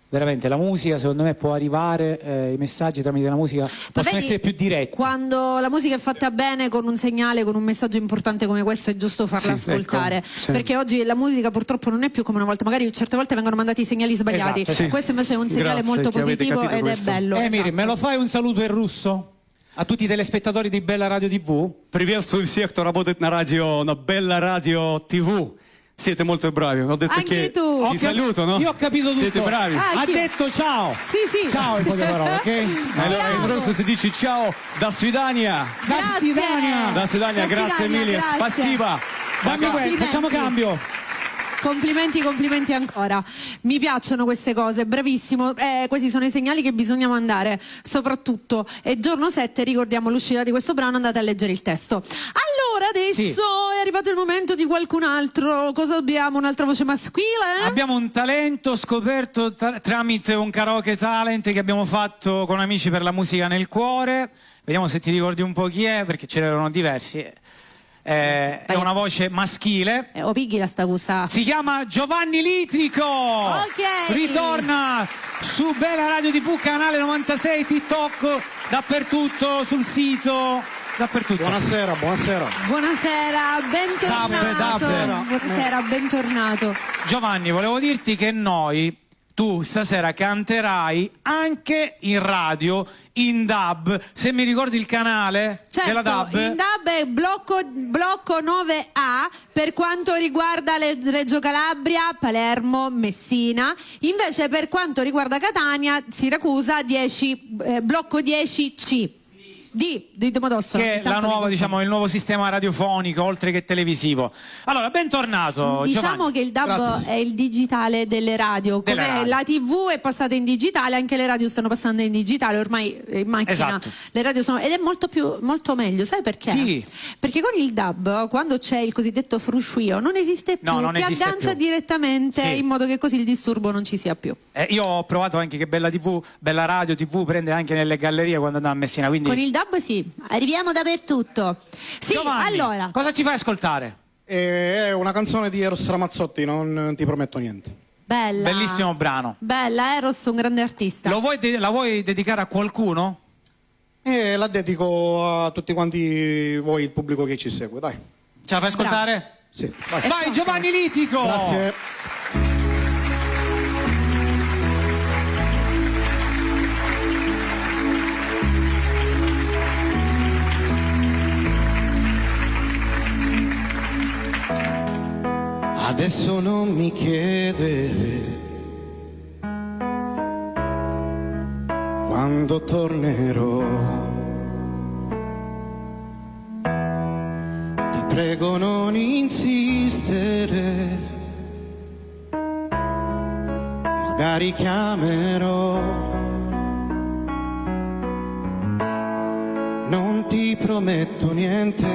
veramente la musica secondo me può arrivare, i messaggi tramite la musica possono essere più diretti. Quando la musica è fatta bene, con un segnale, con un messaggio importante come questo, è giusto farla ascoltare, ecco, perché oggi la musica purtroppo non è più come una volta, magari certe volte vengono mandati i segnali sbagliati, questo invece è un segnale molto positivo ed è bello. Emir, me lo fai un saluto in russo? A tutti i telespettatori di Bella Radio TV? Приветствую всех, кто работает на радио, на Bella Radio TV. Siete molto bravi, ho detto Anche che tu. ti saluto, no? Io ho capito tutto. Siete bravi. Ha detto ciao. Sì. Ciao in poche parole, ok? Allora in russo si dice ciao, до свидания. Da Sidania. Grazie mille, spasiba. Facciamo cambio. Complimenti ancora. Mi piacciono queste cose, bravissimo. Questi sono i segnali che bisogna mandare, soprattutto. E giorno 7 ricordiamo l'uscita di questo brano, andate a leggere il testo. Allora adesso è arrivato il momento di qualcun altro. Cosa abbiamo? Un'altra voce maschile? Abbiamo un talento scoperto tramite un karaoke talent che abbiamo fatto con Amici per la musica nel cuore. Vediamo se ti ricordi un po' chi è, perché ce n'erano diversi. È una voce maschile. O pighi la sta gusta. Si chiama Giovanni Litrico. Ok. Ritorna su Bella Radio TV, canale 96, TikTok, dappertutto, sul sito, dappertutto. Buonasera. Bentornato. Buonasera, bentornato. Giovanni, volevo dirti che tu stasera canterai anche in radio, in DAB, se mi ricordi il canale della DAB. In DAB è blocco 9A per quanto riguarda Reggio Calabria, Palermo, Messina. Invece per quanto riguarda Catania, Siracusa, blocco 10C. Di Domodossola. che è la nuova, diciamo, il nuovo sistema radiofonico oltre che televisivo. Allora, bentornato. Diciamo Giovanni. che il DAB è il digitale delle radio, come Delle radio. la TV è passata in digitale, anche le radio stanno passando in digitale, ormai in macchina Esatto. le radio sono, ed è molto meglio, sai perché? Sì. Perché con il DAB, quando c'è il cosiddetto fruscio, non esiste più, non ti esiste aggancia più. direttamente, Sì. in modo che così il disturbo non ci sia più. Io ho provato anche che Bella TV, Bella Radio TV prende anche nelle gallerie quando andavo a Messina, quindi Con il DAB sì, arriviamo dappertutto. Sì, Giovanni, allora, cosa ci fai ascoltare? È una canzone di Eros Ramazzotti, non ti prometto niente. bella. Bellissimo brano. Bella, Eros, un grande artista. La vuoi dedicare a qualcuno? E la dedico a tutti quanti voi, il pubblico che ci segue, dai. Ce la fai ascoltare? Sì, vai. Vai Giovanni Litico! Grazie. Adesso non mi chiedere quando tornerò. Ti prego non insistere, magari chiamerò. Non ti prometto niente,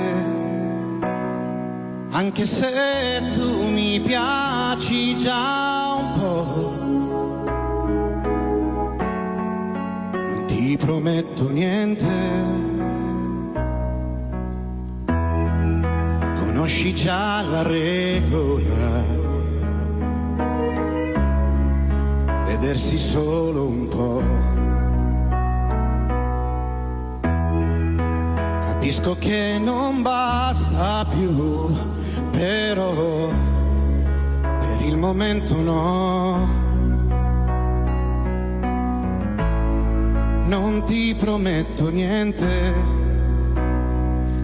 anche se tu mi piaci già un po'. Non ti prometto niente, conosci già la regola, vedersi solo un po'. Capisco che non basta più, però per il momento no. Non ti prometto niente,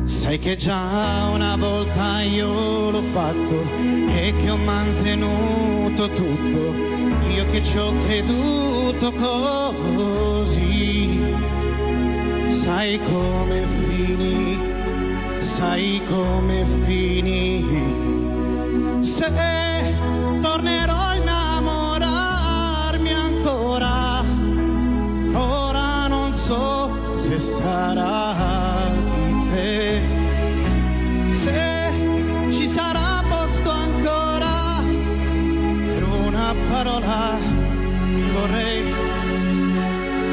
sai che già una volta io l'ho fatto e che ho mantenuto tutto, io che ci ho creduto così. Sai come finì, sai come finì. Se tornerò a innamorarmi ancora, ora non so se sarà di te. Se ci sarà posto ancora per una parola che vorrei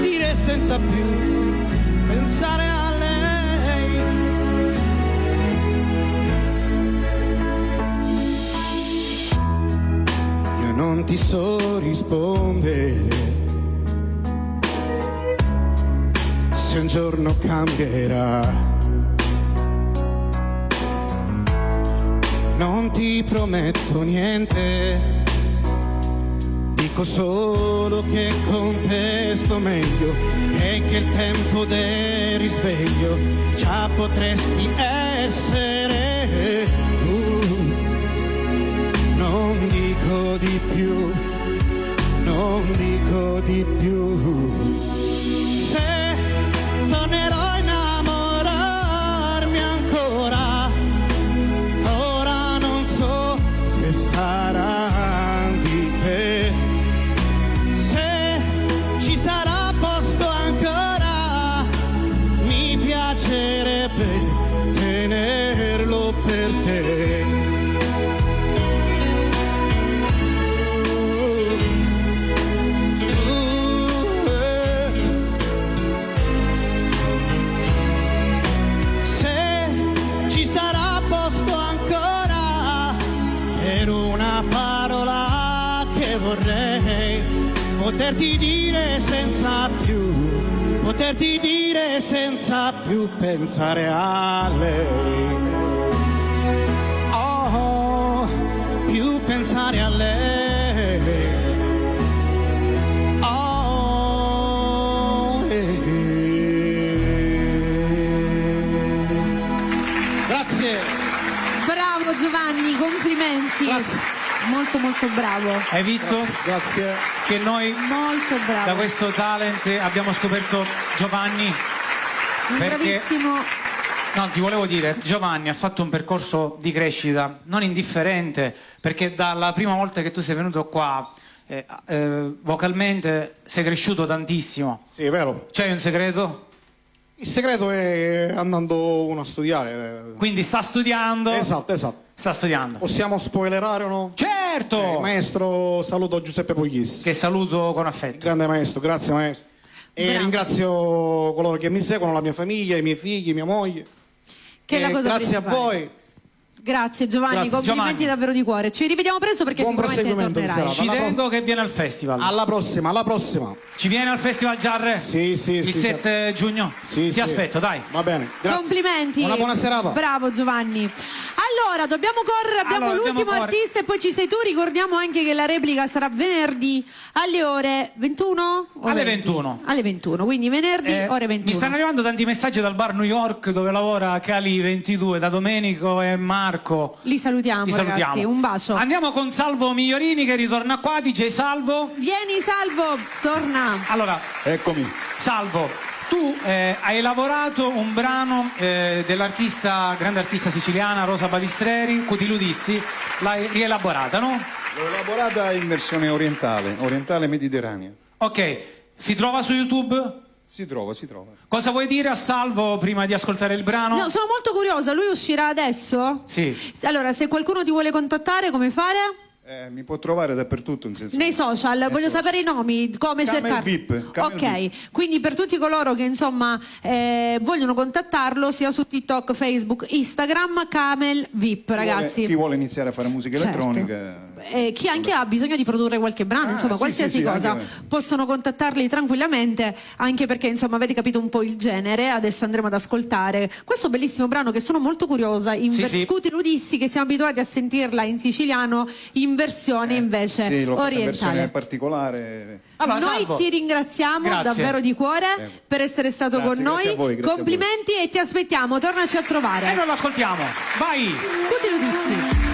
dire senza più pensare a lei. Io non ti so rispondere, se un giorno cambierà. Non ti prometto niente, dico solo che con te sto meglio e che il tempo del risveglio già potresti essere tu. Non dico di più, non dico di più. Se tornerò a innamorarmi ancora, ora non so se sarà di te. Se ci sarà posto ancora, mi piacerebbe tenerlo per te. Se ci sarà posto ancora per una parola che vorrei poterti dire senza più, poterti dire senza più pensare a lei. Oh, più pensare a lei. Oh, Grazie. Bravo Giovanni, complimenti. Grazie. Molto molto bravo. Hai visto? Grazie. Che noi Molto bravo. da questo talent abbiamo scoperto Giovanni bravissimo. No, ti volevo dire, Giovanni ha fatto un percorso di crescita non indifferente, perché dalla prima volta che tu sei venuto qua vocalmente sei cresciuto tantissimo. Sì, è vero. C'hai un segreto? Il segreto è andando uno a studiare. Quindi sta studiando? Esatto. Sta studiando. Possiamo spoilerare o no? Certo! Maestro, saluto Giuseppe Puglisi. Che saluto con affetto. Grande maestro, grazie maestro. E Bravo. ringrazio coloro che mi seguono, la mia famiglia, i miei figli, mia moglie. Che è la cosa grazie a principale. voi. Grazie Giovanni, Grazie, complimenti Giovanni. davvero di cuore. Ci rivediamo presto perché Buon sicuramente proseguimento di tornerai. serata. Ci tengo che viene al festival. Alla prossima. Ci viene al Festival Jarre? Sì. Il 7 giugno? Sì, Ti aspetto, dai. Va bene. Grazie. Complimenti. Una buona serata. Bravo Giovanni. Allora, dobbiamo correre, abbiamo l'ultimo artista e poi ci sei tu. Ricordiamo anche che la replica sarà venerdì alle ore 21? Alle 21. Alle 21, quindi venerdì ore 21. Mi stanno arrivando tanti messaggi dal bar New York dove lavora Cali 22, da Domenico e Marco. Li salutiamo, ragazzi, un bacio. Andiamo con Salvo Migliorini che ritorna qua. DJ Salvo. Vieni Salvo, torna. Allora, eccomi. Salvo, tu hai lavorato un brano dell'artista, grande artista siciliana Rosa Balistreri, Cutiludissi, l'hai rielaborata, no? L'ho elaborata in versione orientale mediterranea. Ok, si trova su YouTube? Si trova. Cosa vuoi dire a Salvo prima di ascoltare il brano? No, sono molto curiosa, lui uscirà adesso? Sì. Allora, se qualcuno ti vuole contattare, come fare? Mi può trovare dappertutto, in senso. Nei social, voglio sapere i nomi, come Camel cercarli. VIP, Ok, quindi per tutti coloro che insomma vogliono contattarlo sia su TikTok, Facebook, Instagram, Camel VIP, ragazzi. Chi vuole iniziare a fare musica Certo. elettronica. Chi anche ha bisogno di produrre qualche brano, insomma, sì, qualsiasi sì, cosa, anche- possono contattarli tranquillamente, anche perché insomma avete capito un po' il genere. Adesso andremo ad ascoltare questo bellissimo brano che sono molto curiosa, in Sì. Scutiludissi, che siamo abituati a sentirla in siciliano, in versione invece Sì, l'ho fatta in orientale. versione particolare. Allora, Noi Salvo, ti ringraziamo grazie. davvero di cuore per essere stato Grazie, con noi. grazie a voi, grazie a Complimenti e ti aspettiamo, tornaci a trovare. E noi lo ascoltiamo. Vai! Cutiludissi.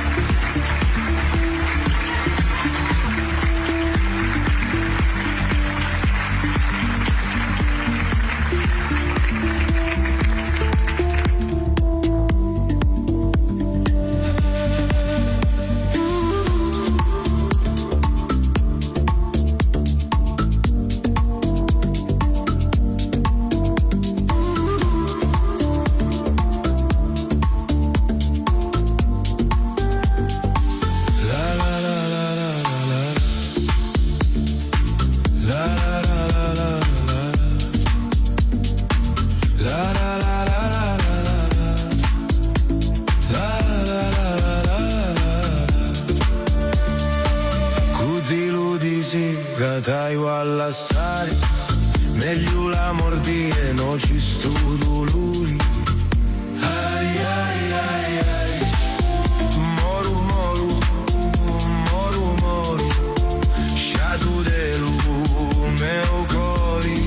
Cutiludisi, catai all'assare, meglio la mordi e non ci sto dolori. Ai ai ai ai, moru moru, moru moru, sciatu de meu cori,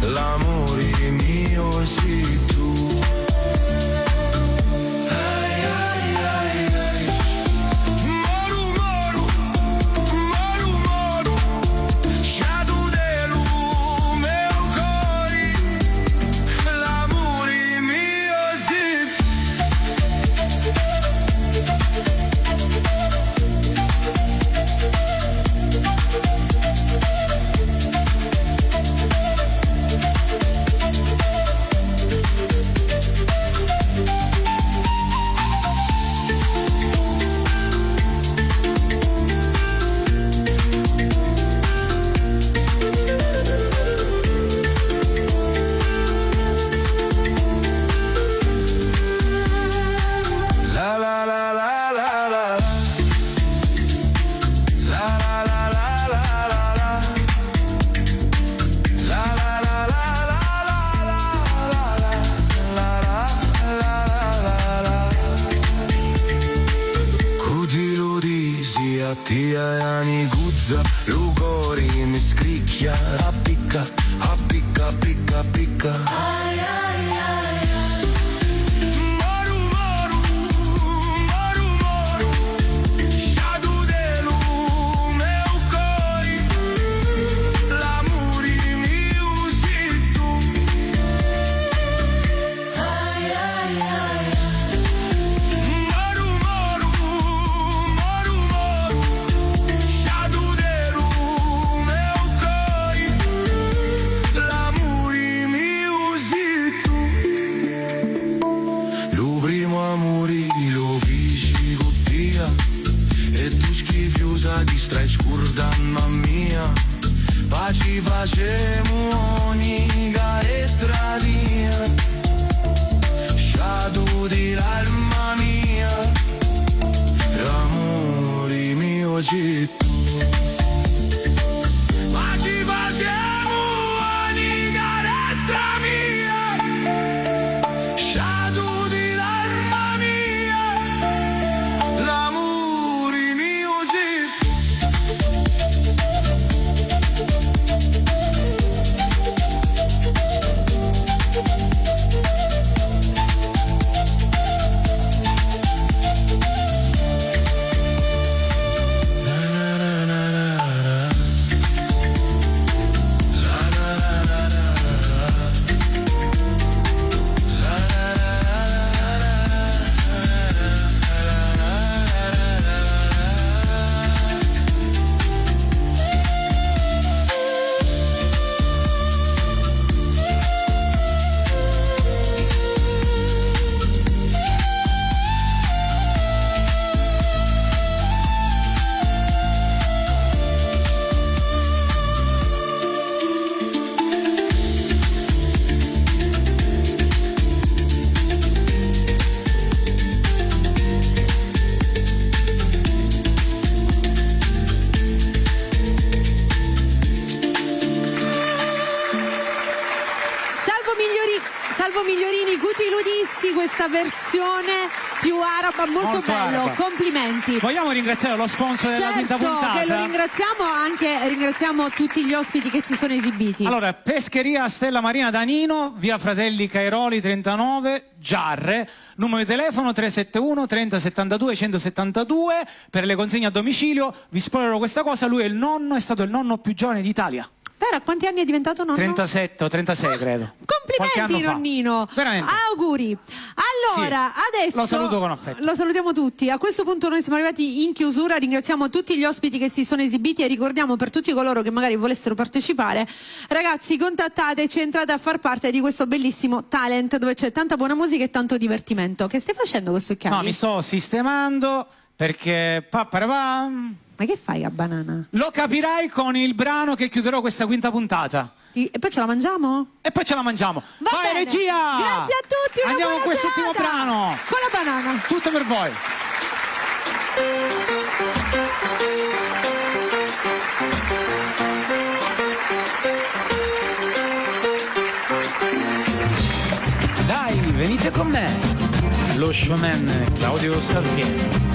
l'amore mio sei tu. Ai ai ai ai, moru moru, moru moru, sciatu de meu cori, l'amore mio sei tu. La la la la la la, la la la la la la la, la la la la la la. Cutiludisi a tia ani guzza, lugori mi scricchia, appicca, appicca, picca, picca. Ai ai ai ai. Moru moru, moru moru, sciadu de meu cori, l'amore mio sei tu. facciamo ogni garetta mia, sciatu di l'alma mia, l'amore mio città. Ma ci facciamo ogni garetta mia, sciatu di l'alma mia, l'amore mio Salvo Migliorini, Guti Ludissi, questa versione più araba, molto bello, araba. Complimenti. Vogliamo ringraziare lo sponsor della quinta puntata? Che lo ringraziamo, anche ringraziamo tutti gli ospiti che si sono esibiti. Allora, Pescheria Stella Marina Danino, via Fratelli Cairoli 39, Giarre, numero di telefono 371 30 72 172 per le consegne a domicilio. Vi spoilerò questa cosa, lui è stato il nonno più giovane d'Italia. Però a quanti anni è diventato nonno? 37 o 36 credo. Complimenti nonnino. Veramente. Auguri. Allora, Sì, adesso lo saluto con affetto. Lo salutiamo tutti. A questo punto noi siamo arrivati in chiusura. Ringraziamo tutti gli ospiti che si sono esibiti e ricordiamo per tutti coloro che magari volessero partecipare, ragazzi, contattateci, entrate a far parte di questo bellissimo talent dove c'è tanta buona musica e tanto divertimento. Che stai facendo questo occhiali? No, mi sto sistemando perché Ma che fai a banana? lo capirai con il brano che chiuderò questa quinta puntata. E poi ce la mangiamo? E poi ce la mangiamo. Va Vai bene. regia! Grazie a tutti, una Andiamo buona con quest'ultimo serata. brano. Con la banana. Tutto per voi. Dai, venite con me. Lo showman Claudio Salvieni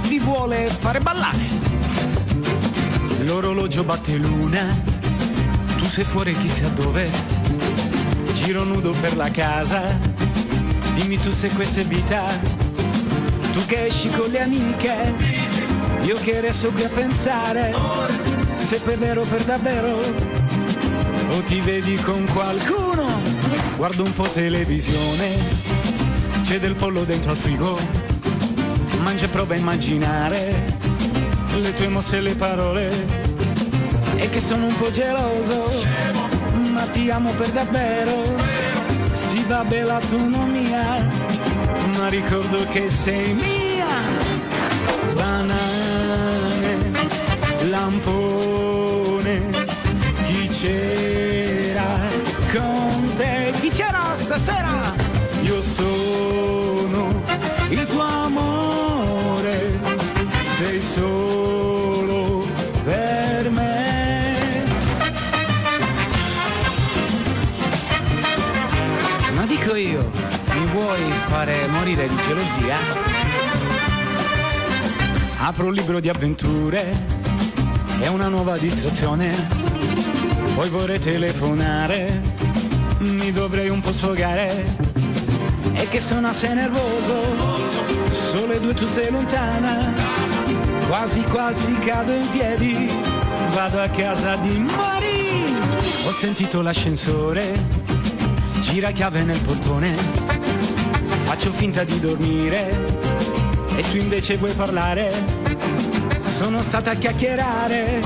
vi vuole fare ballare. L'orologio batte l'una, tu sei fuori chissà dove, giro nudo per la casa, dimmi tu se questa è vita, tu che esci con le amiche, io che resto qui a pensare, se per vero per davvero, o ti vedi con qualcuno, guardo un po' televisione, c'è del pollo dentro al frigo, mangia e prova a immaginare le tue mosse e le parole, e che sono un po' geloso, ma ti amo per davvero, sì vabbè l'autonomia, ma ricordo che sei mia. Banane, lampone, chi c'era con te, chi c'era stasera? Io sono il tuo amore, sei solo per me. Ma dico io, mi vuoi fare morire di gelosia? Apro un libro di avventure, è una nuova distrazione, poi vorrei telefonare, mi dovrei un po' sfogare, è che sono assai nervoso, sole due tu sei lontana, quasi quasi cado in piedi, vado a casa di Mari. Ho sentito l'ascensore, gira chiave nel portone, faccio finta di dormire e tu invece vuoi parlare. Sono stata a chiacchierare,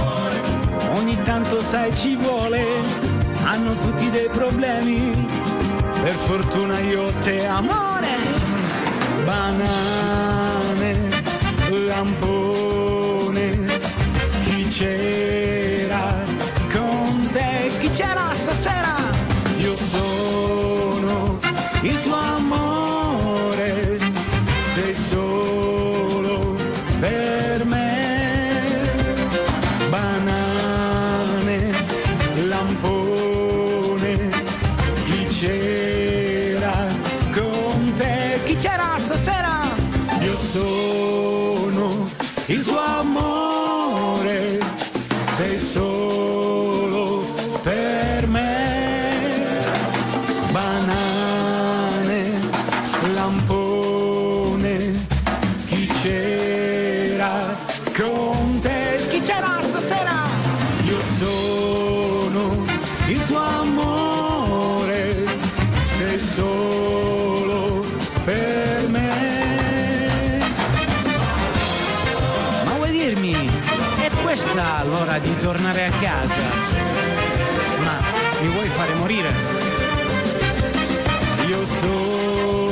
ogni tanto sai ci vuole, hanno tutti dei problemi, per fortuna io ho te amore. Banane, lampone, chi c'era con te? il tuo amore, sei solo per me. Banane, lampone, chi c'era con te? Chi c'era stasera? Io sono il tuo amore, sei solo per me. Ma vuoi dirmi, è questa l'ora di tornare a casa? Ma mi vuoi fare morire? Io sono